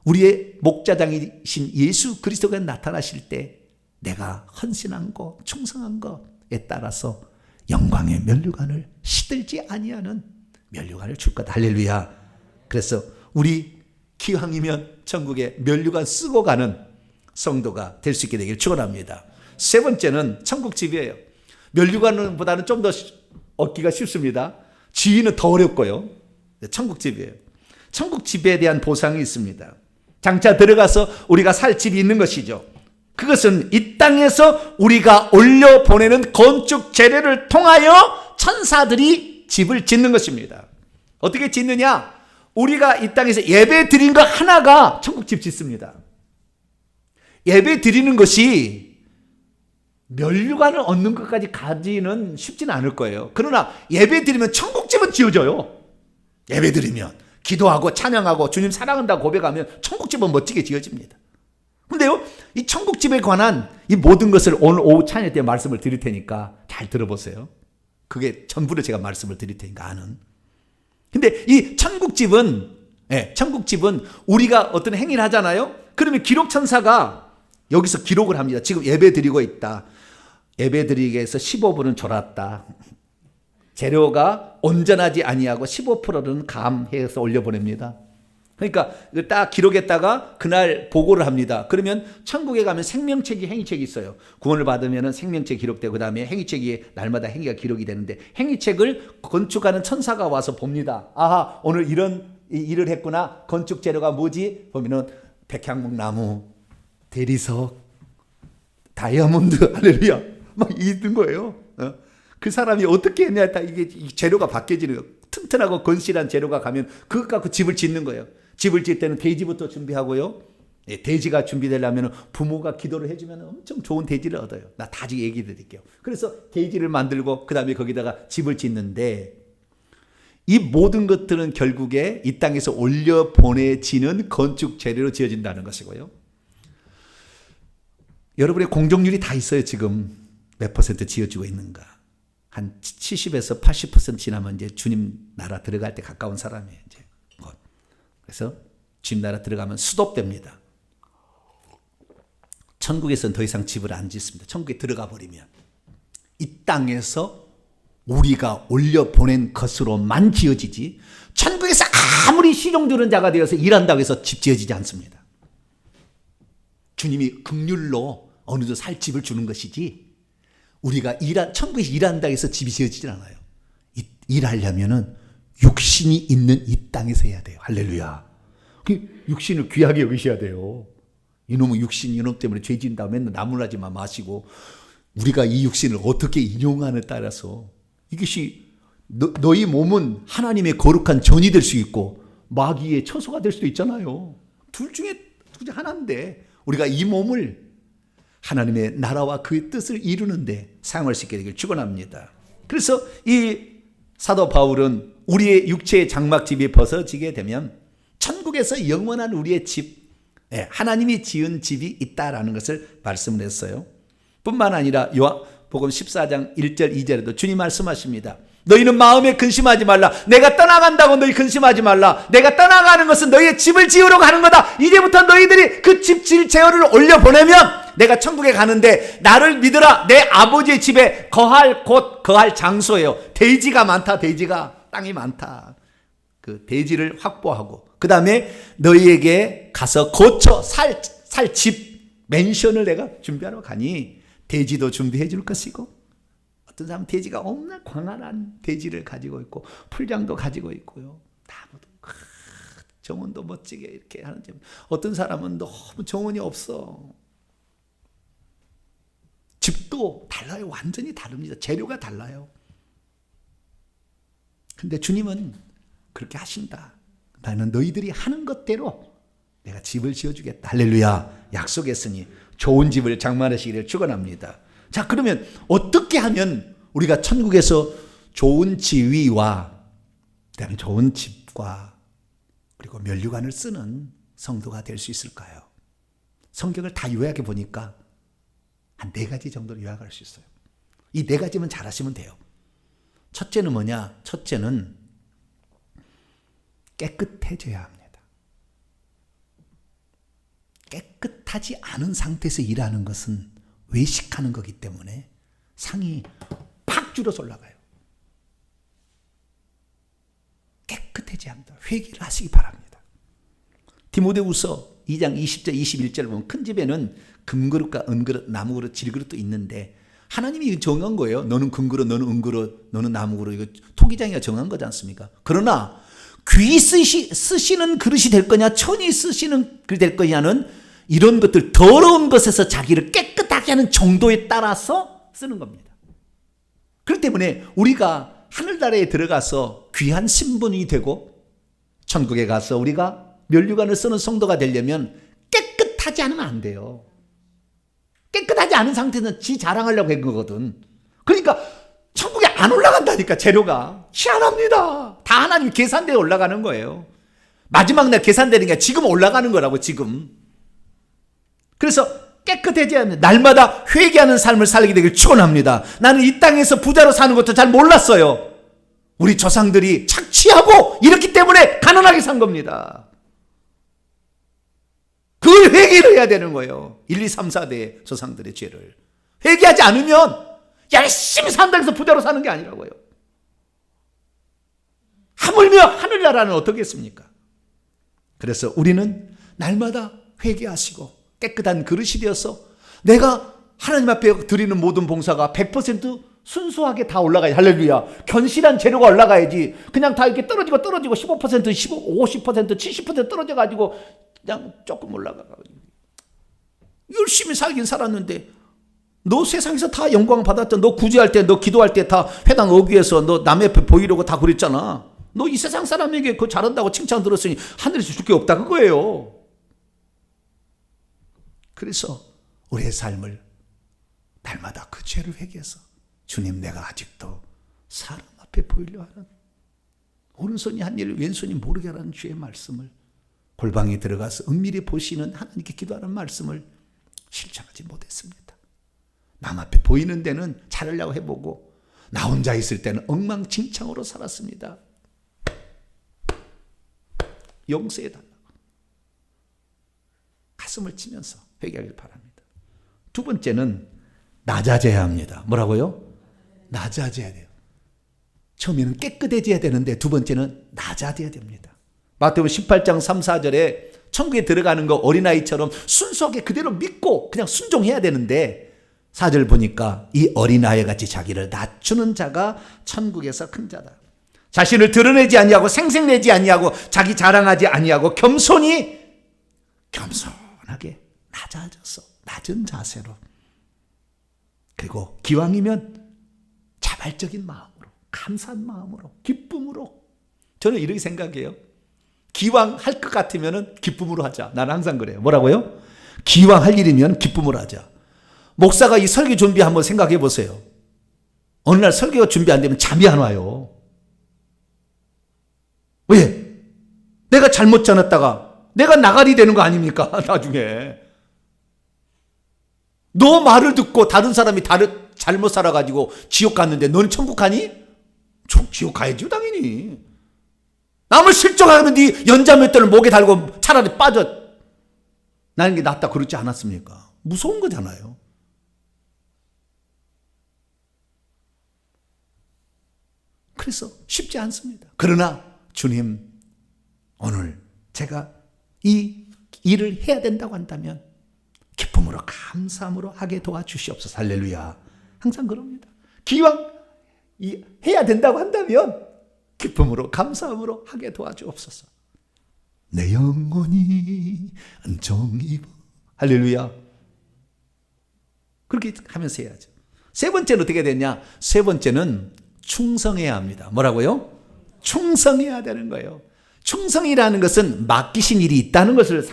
우리의 목자장이신 예수 그리스도가 나타나실 때 내가 헌신한 것, 충성한 것에 따라서 영광의 면류관을 시들지 아니하는 면류관을 줄 거다. 할렐루야. 그래서 우리 기왕이면 천국에 면류관 쓰고 가는 성도가 될 수 있게 되기를 축원합니다. 세 번째는 천국 지배예요. 면류관보다는 좀 더 얻기가 쉽습니다. 지위는 더 어렵고요. 천국 지배예요. 천국 지배에 대한 보상이 있습니다. 장차 들어가서 우리가 살 집이 있는 것이죠. 그것은 이 땅에서 우리가 올려보내는 건축 재료를 통하여 천사들이 집을 짓는 것입니다. 어떻게 짓느냐? 우리가 이 땅에서 예배 드린 것 하나가 천국 집 짓습니다. 예배 드리는 것이 면류관을 얻는 것까지 가지는 쉽지는 않을 거예요. 그러나 예배 드리면 천국 집은 지어져요. 예배 드리면 기도하고 찬양하고 주님 사랑한다고 고백하면 천국 집은 멋지게 지어집니다. 그런데요, 이 천국 집에 관한 이 모든 것을 오늘 오후 찬양 때 말씀을 드릴 테니까 잘 들어보세요. 그게 전부를 제가 말씀을 드릴 테니까 아는. 근데 이 천국집은 우리가 어떤 행위를 하잖아요. 그러면 기록천사가 여기서 기록을 합니다. 지금 예배 드리고 있다. 예배 드리기 위해서 15분은 졸았다. 재료가 온전하지 아니하고 15%는 감해서 올려보냅니다. 그러니까 딱 기록했다가 그날 보고를 합니다. 그러면 천국에 가면 생명책이 행위책이 있어요. 구원을 받으면 생명책 기록되고 그다음에 행위책이 날마다 행위가 기록이 되는데 행위책을 건축하는 천사가 와서 봅니다. 아하, 오늘 이런 일을 했구나. 건축 재료가 뭐지? 보면은 백향목 나무, 대리석, 다이아몬드, 할렐루야. 막 있는 거예요. 그 사람이 어떻게 했냐 다 이게 재료가 바뀌어지는 거예요. 튼튼하고 건실한 재료가 가면 그것 갖고 집을 짓는 거예요. 집을 짓을 때는 대지부터 준비하고요. 대지가 준비되려면 부모가 기도를 해주면 엄청 좋은 대지를 얻어요. 나 다 얘기 드릴게요. 그래서 대지를 만들고 그 다음에 거기다가 집을 짓는데 이 모든 것들은 결국에 이 땅에서 올려 보내지는 건축 재료로 지어진다는 것이고요. 여러분의 공정률이 다 있어요. 지금 몇 퍼센트 지어지고 있는가. 한 70에서 80% 지나면 이제 주님 나라 들어갈 때 가까운 사람이에요. 이제 곧. 그래서 주님 나라 들어가면 수도됩니다. 천국에서는 더 이상 집을 안 짓습니다. 천국에 들어가 버리면 이 땅에서 우리가 올려 보낸 것으로만 지어지지 천국에서 아무리 실용 주는 자가 되어서 일한다고 해서 집 지어지지 않습니다. 주님이 긍휼로 어느 정도 살 집을 주는 것이지 우리가 천국에서 일한다고 해서 집이 지어지지 않아요. 일하려면은 육신이 있는 이 땅에서 해야 돼요. 할렐루야. 육신을 귀하게 여기셔야 돼요. 이놈의 육신, 이놈 때문에 죄 지은다고 맨날 나무라지만 마시고 우리가 이 육신을 어떻게 인용하느냐에 따라서 이것이 너희 몸은 하나님의 거룩한 전이 될 수 있고 마귀의 처소가 될 수도 있잖아요. 둘 중에 하나인데 우리가 이 몸을 하나님의 나라와 그의 뜻을 이루는데 사용할 수 있게 되길 축원합니다. 그래서 이 사도 바울은 우리의 육체의 장막집이 벗어지게 되면 천국에서 영원한 우리의 집, 하나님이 지은 집이 있다라는 것을 말씀을 했어요. 뿐만 아니라 요한복음 14장 1절 2절에도 주님 말씀하십니다. 너희는 마음에 근심하지 말라. 내가 떠나간다고 너희 근심하지 말라. 내가 떠나가는 것은 너희의 집을 지으러 가는 거다. 이제부터 너희들이 그 집 지을 재료를 올려보내면 내가 천국에 가는데 나를 믿으라. 내 아버지의 집에 거할 곳, 거할 장소예요. 대지가 많다. 대지가 땅이 많다. 그 대지를 확보하고 그 다음에 너희에게 가서 거쳐 살 집, 맨션을 내가 준비하러 가니 대지도 준비해 줄 것이고 어떤 사람은 대지가 엄청 광활한 대지를 가지고 있고 풀장도 가지고 있고요. 나무도 정원도 멋지게 이렇게 하는지 어떤 사람은 너무 정원이 없어. 집도 달라요. 완전히 다릅니다. 재료가 달라요. 근데 주님은 그렇게 하신다. 나는 너희들이 하는 것대로 내가 집을 지어주겠다. 할렐루야. 약속했으니 좋은 집을 장만하시기를 축원합니다. 자, 그러면 어떻게 하면 우리가 천국에서 좋은 지위와 그다음에 좋은 집과 그리고 면류관을 쓰는 성도가 될 수 있을까요? 성경을 다 요약해 보니까 한 4가지 정도로 요약할 수 있어요. 이 4가지만 잘하시면 돼요. 첫째는 뭐냐? 첫째는 깨끗해져야 합니다. 깨끗하지 않은 상태에서 일하는 것은 외식하는 거기 때문에 상이 팍 줄어서 올라가요. 깨끗해져야 합니다. 회개를 하시기 바랍니다. 디모데후서 2장 20절 21절 보면 큰 집에는 금그릇과 은그릇, 나무그릇, 질그릇도 있는데 하나님이 정한 거예요. 너는 금그릇, 너는 은그릇, 너는 나무그릇. 이거 토기장이가 정한 거지 않습니까? 그러나 귀 쓰시는 그릇이 될 거냐, 천이 쓰시는 그릇이 될 거냐는 이런 것들 더러운 것에서 자기를 깨끗하게 하는 정도에 따라서 쓰는 겁니다. 그렇기 때문에 우리가 하늘나라에 들어가서 귀한 신분이 되고 천국에 가서 우리가 면류관을 쓰는 성도가 되려면 깨끗하지 않으면 안 돼요. 깨끗하지 않은 상태는 지 자랑하려고 한 거거든. 그러니까 천국에 안 올라간다니까. 재료가 희한합니다. 다 하나님 계산대에 올라가는 거예요. 마지막 날 계산되는 게 지금 올라가는 거라고. 지금. 그래서 깨끗해져야 합니다. 날마다 회개하는 삶을 살게 되길 축원합니다. 나는 이 땅에서 부자로 사는 것도 잘 몰랐어요. 우리 조상들이 착취하고 이렇기 때문에 가난하게 산 겁니다. 그걸 회개를 해야 되는 거예요. 1, 2, 3, 4대의 조상들의 죄를 회개하지 않으면 열심히 산다고 해서 부자로 사는 게 아니라고요. 하물며 하늘나라는 어떻겠습니까? 그래서 우리는 날마다 회개하시고 깨끗한 그릇이 되어서 내가 하나님 앞에 드리는 모든 봉사가 100% 순수하게 다 올라가야지. 할렐루야. 견실한 재료가 올라가야지. 그냥 다 이렇게 떨어지고 15%, 50%, 70% 떨어져가지고 그냥 조금 올라가가지고 열심히 살긴 살았는데 너 세상에서 다 영광 받았던, 너 구제할 때, 너 기도할 때 다 회당 어귀에서 너 남의 앞에 보이려고 다 그랬잖아. 너 이 세상 사람에게 그거 잘한다고 칭찬 들었으니 하늘에서 줄 게 없다 그거예요. 그래서 우리의 삶을 날마다 그 죄를 회개해서 주님, 내가 아직도 사람 앞에 보이려 하는, 오른손이 한 일을 왼손이 모르게 하라는 주의 말씀을, 골방에 들어가서 은밀히 보시는 하나님께 기도하는 말씀을 실천하지 못했습니다. 남 앞에 보이는 데는 잘하려고 해보고 나 혼자 있을 때는 엉망진창으로 살았습니다. 용서해달라고 가슴을 치면서 회개하길 바랍니다. 두 번째는 낮아져야 합니다. 뭐라고요? 낮아져야 돼요. 처음에는 깨끗해져야 되는데 두 번째는 낮아져야 됩니다. 마태복음 18장 3, 4절에 천국에 들어가는 거 어린아이처럼 순수하게 그대로 믿고 그냥 순종해야 되는데 4절 보니까 이 어린아이 같이 자기를 낮추는 자가 천국에서 큰 자다. 자신을 드러내지 아니하고 생색내지 아니하고 자기 자랑하지 아니하고 겸손하게 낮아져서 낮은 자세로, 그리고 기왕이면 자발적인 마음으로, 감사한 마음으로, 기쁨으로. 저는 이렇게 생각해요. 기왕 할 것 같으면 기쁨으로 하자. 나는 항상 그래요. 뭐라고요? 기왕 할 일이면 기쁨으로 하자. 목사가 이 설교 준비 한번 생각해 보세요. 어느 날 설교가 준비 안 되면 잠이 안 와요. 왜? 내가 잘못 전했다가 내가 나가리 되는 거 아닙니까? 나중에. 너 말을 듣고 다른 사람이 잘못 살아가지고 지옥 갔는데 너는 천국 가니? 지옥 가야죠, 당연히. 남을 실족하면 네 연자맷돌을 목에 달고 차라리 빠져 나는 게 낫다 그러지 않았습니까? 무서운 거잖아요. 그래서 쉽지 않습니다. 그러나 주님, 오늘 제가 이 일을 해야 된다고 한다면 기쁨으로 감사함으로 하게 도와주시옵소서. 할렐루야. 항상 그럽니다. 기왕 해야 된다고 한다면 기쁨으로 감사함으로 하게 도와주옵소서. 내 영혼이 은총이 할렐루야. 그렇게 하면서 해야죠. 세 번째는 어떻게 되냐? 세 번째는 충성해야 합니다. 뭐라고요? 충성해야 되는 거예요. 충성이라는 것은 맡기신 일이 있다는 것을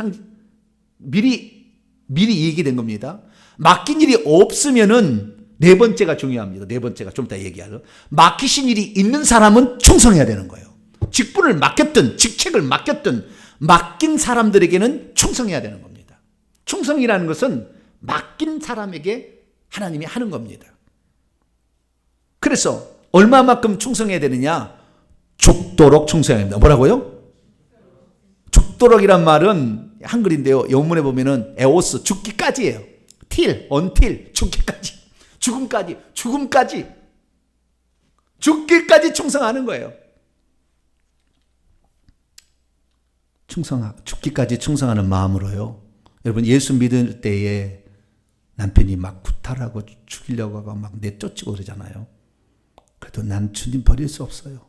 미리 얘기된 겁니다. 맡긴 일이 없으면은 네 번째가 중요합니다. 네 번째가 좀 이따 얘기하죠. 맡기신 일이 있는 사람은 충성해야 되는 거예요. 직분을 맡겼든 직책을 맡겼든 맡긴 사람들에게는 충성해야 되는 겁니다. 충성이라는 것은 맡긴 사람에게 하나님이 하는 겁니다. 그래서 얼마만큼 충성해야 되느냐? 죽도록 충성해야 됩니다. 뭐라고요? 죽도록이란 말은 한글인데요. 영문에 보면은 에오스, 죽기까지예요. until, 죽기까지. 죽기까지 충성하는 거예요. 죽기까지 충성하는 마음으로요. 여러분, 예수 믿을 때에 남편이 막 구타라고 죽이려고 하고 막 내쫓고 그러잖아요. 그래도 난 주님 버릴 수 없어요.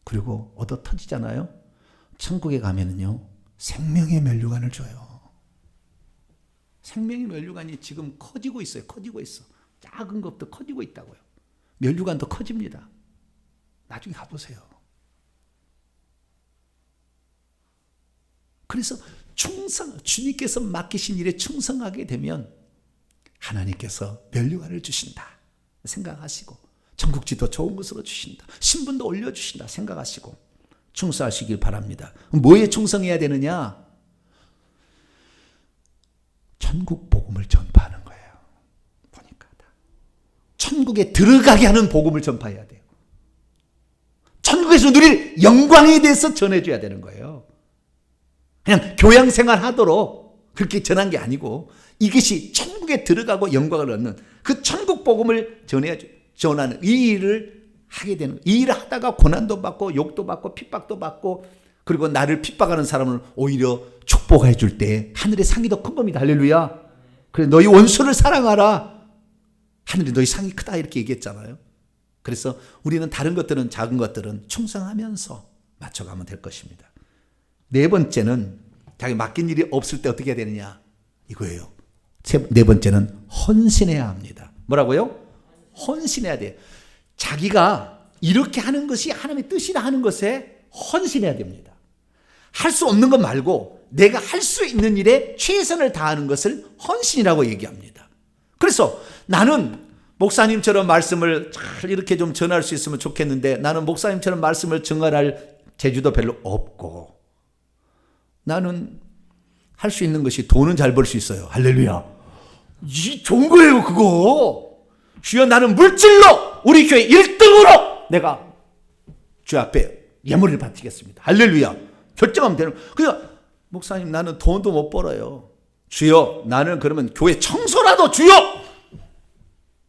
그리고 얻어 터지잖아요. 천국에 가면은요, 생명의 면류관을 줘요. 생명의 면류관이 지금 커지고 있어요. 작은 것도 커지고 있다고요. 면류관도 커집니다. 나중에 가보세요. 그래서 주님께서 맡기신 일에 충성하게 되면 하나님께서 면류관을 주신다 생각하시고, 천국지도 좋은 것으로 주신다, 신분도 올려주신다 생각하시고 충성하시길 바랍니다. 뭐에 충성해야 되느냐? 천국 복음을 전파하는 거예요. 보니까 천국에 들어가게 하는 복음을 전파해야 돼요. 천국에서 누릴 영광에 대해서 전해줘야 되는 거예요. 그냥 교양생활 하도록 그렇게 전한 게 아니고, 이것이 천국에 들어가고 영광을 얻는 그 천국 복음을 전하는 이 일을 하게 되는, 이 일을 하다가 고난도 받고 욕도 받고 핍박도 받고 그리고 나를 핍박하는 사람을 오히려 축복해 줄 때 하늘의 상이 더 큰 겁니다. 할렐루야. 그래 너희 원수를 사랑하라. 하늘이 너희 상이 크다 이렇게 얘기했잖아요. 그래서 우리는 다른 것들은 작은 것들은 충성하면서 맞춰가면 될 것입니다. 네 번째는 자기 맡긴 일이 없을 때 어떻게 해야 되느냐 이거예요. 네 번째는 헌신해야 합니다. 뭐라고요? 헌신해야 돼요. 자기가 이렇게 하는 것이 하나님의 뜻이라 하는 것에 헌신해야 됩니다. 할 수 없는 것 말고 내가 할 수 있는 일에 최선을 다하는 것을 헌신이라고 얘기합니다. 그래서 나는 목사님처럼 말씀을 잘 이렇게 좀 전할 수 있으면 좋겠는데 나는 목사님처럼 말씀을 전할 재주도 별로 없고 나는 할 수 있는 것이 돈은 잘 벌 수 있어요. 할렐루야. 이 좋은 거예요 그거. 주여 나는 물질로 우리 교회 1등으로 내가 주 앞에 예물을 바치겠습니다. 할렐루야. 결정하면 되는. 그냥 목사님 나는 돈도 못 벌어요. 주여 나는 그러면 교회 청소라도 주여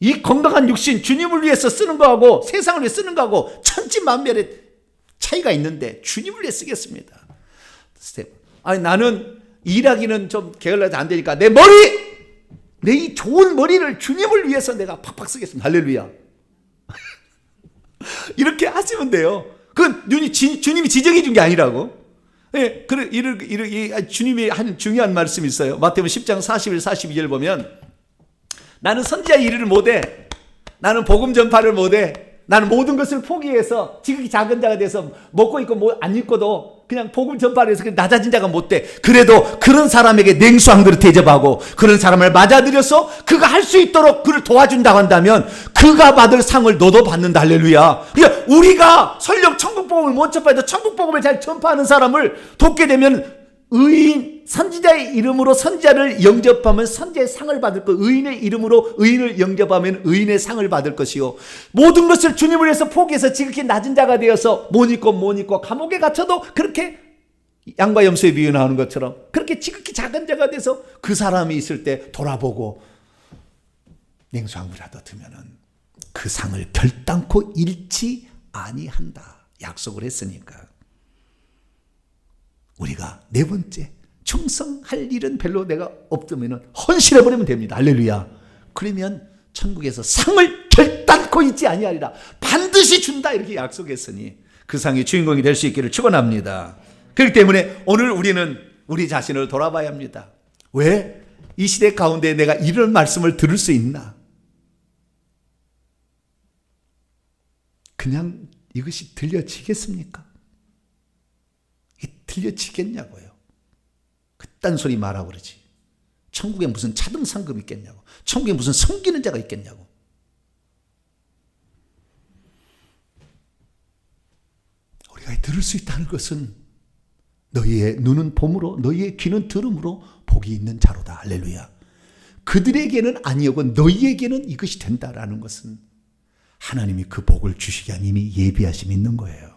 이 건강한 육신 주님을 위해서 쓰는 거하고 세상을 위해 쓰는 거하고 천지만별의 차이가 있는데 주님을 위해 쓰겠습니다. 아니 나는 일하기는 좀 게을러서 안 되니까 내 머리 내 이 좋은 머리를 주님을 위해서 내가 팍팍 쓰겠습니다. 할렐루야. 이렇게 하시면 돼요. 그건 주님이 지정해 준 게 아니라고. 예, 그래, 주님이 한 중요한 말씀이 있어요. 마태복음 10장 41, 42절 보면 나는 선지자 일을 못해. 나는 복음 전파를 못해. 나는 모든 것을 포기해서 지극히 작은 자가 돼서 먹고 있고 뭐 안 입고도 그냥 복음 전파를 해서 낮아진 자가 못돼. 그래도 그런 사람에게 냉수 한 그릇 대접하고 그런 사람을 맞아들여서 그가 할 수 있도록 그를 도와준다고 한다면 그가 받을 상을 너도 받는다. 할렐루야. 그러니까 우리가 설령 천국 복음을 못 전파해도 천국 복음을 잘 전파하는 사람을 돕게 되면 의인 선지자의 이름으로 선지자를 영접하면 선지자의 상을 받을 것, 의인의 이름으로 의인을 영접하면 의인의 상을 받을 것이요 모든 것을 주님을 위해서 포기해서 지극히 낮은 자가 되어서 못 입고 감옥에 갇혀도 그렇게 양과 염소에 미워하는 것처럼 그렇게 지극히 작은 자가 돼서 그 사람이 있을 때 돌아보고 냉수 한 그릇이라도 드면은 그 상을 결단코 잃지 아니한다 약속을 했으니까 우리가 네 번째 충성할 일은 별로 내가 없으면 헌신해버리면 됩니다. 할렐루야. 그러면 천국에서 상을 결단코 잊지 아니하리라. 반드시 준다 이렇게 약속했으니 그 상의 주인공이 될 수 있기를 축원합니다. 그렇기 때문에 오늘 우리는 우리 자신을 돌아봐야 합니다. 왜? 이 시대 가운데 내가 이런 말씀을 들을 수 있나? 그냥 이것이 들려지겠습니까? 들려지겠냐고요. 그딴 소리 말하고 그러지. 천국에 무슨 차등 상금 있겠냐고. 천국에 무슨 섬기는 자가 있겠냐고. 우리가 들을 수 있다는 것은 너희의 눈은 봄으로 너희의 귀는 들음으로 복이 있는 자로다. 할렐루야. 그들에게는 아니오고 너희에게는 이것이 된다라는 것은 하나님이 그 복을 주시기 위한 이미 예비하심이 있는 거예요.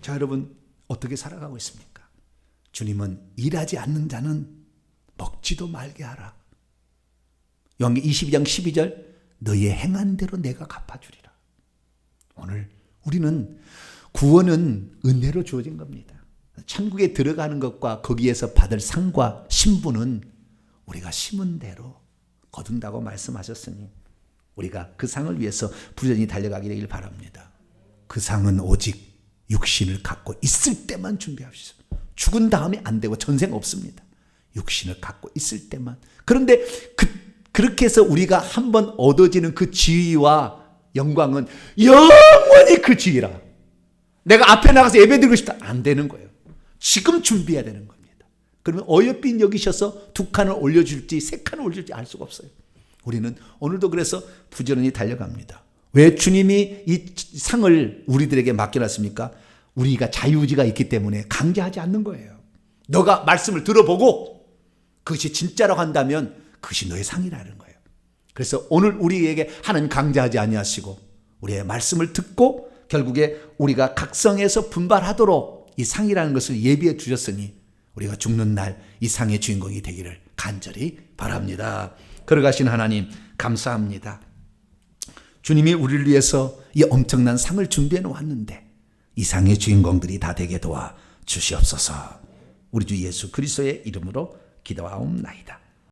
자, 여러분 어떻게 살아가고 있습니까? 주님은 일하지 않는 자는 먹지도 말게 하라. 요한계시록 22장 12절 너희의 행한 대로 내가 갚아주리라. 오늘 우리는 구원은 은혜로 주어진 겁니다. 천국에 들어가는 것과 거기에서 받을 상과 신분은 우리가 심은 대로 거둔다고 말씀하셨으니 우리가 그 상을 위해서 부지런히 달려가게 되길 바랍니다. 그 상은 오직 육신을 갖고 있을 때만 준비합시다. 죽은 다음에 안 되고 전생 없습니다. 육신을 갖고 있을 때만. 그런데 그렇게 해서 우리가 한번 얻어지는 그 지위와 영광은 영원히 그 지위라. 내가 앞에 나가서 예배드리고 싶다. 안 되는 거예요. 지금 준비해야 되는 겁니다. 그러면 어여삐 여기셔서 2칸을 올려줄지 3칸을 올려줄지 알 수가 없어요. 우리는 오늘도 그래서 부지런히 달려갑니다. 왜 주님이 이 상을 우리들에게 맡겨놨습니까? 우리가 자유의지가 있기 때문에 강제하지 않는 거예요. 너가 말씀을 들어보고 그것이 진짜라고 한다면 그것이 너의 상이라는 거예요. 그래서 오늘 우리에게 하나님 강제하지 아니하시고 우리의 말씀을 듣고 결국에 우리가 각성해서 분발하도록 이 상이라는 것을 예비해 주셨으니 우리가 죽는 날 이 상의 주인공이 되기를 간절히 바랍니다. 걸어가신 하나님 감사합니다. 주님이 우리를 위해서 이 엄청난 상을 준비해 놓았는데 이상의 주인공들이 다 되게 도와 주시옵소서. 우리 주 예수 그리스도의 이름으로 기도하옵나이다.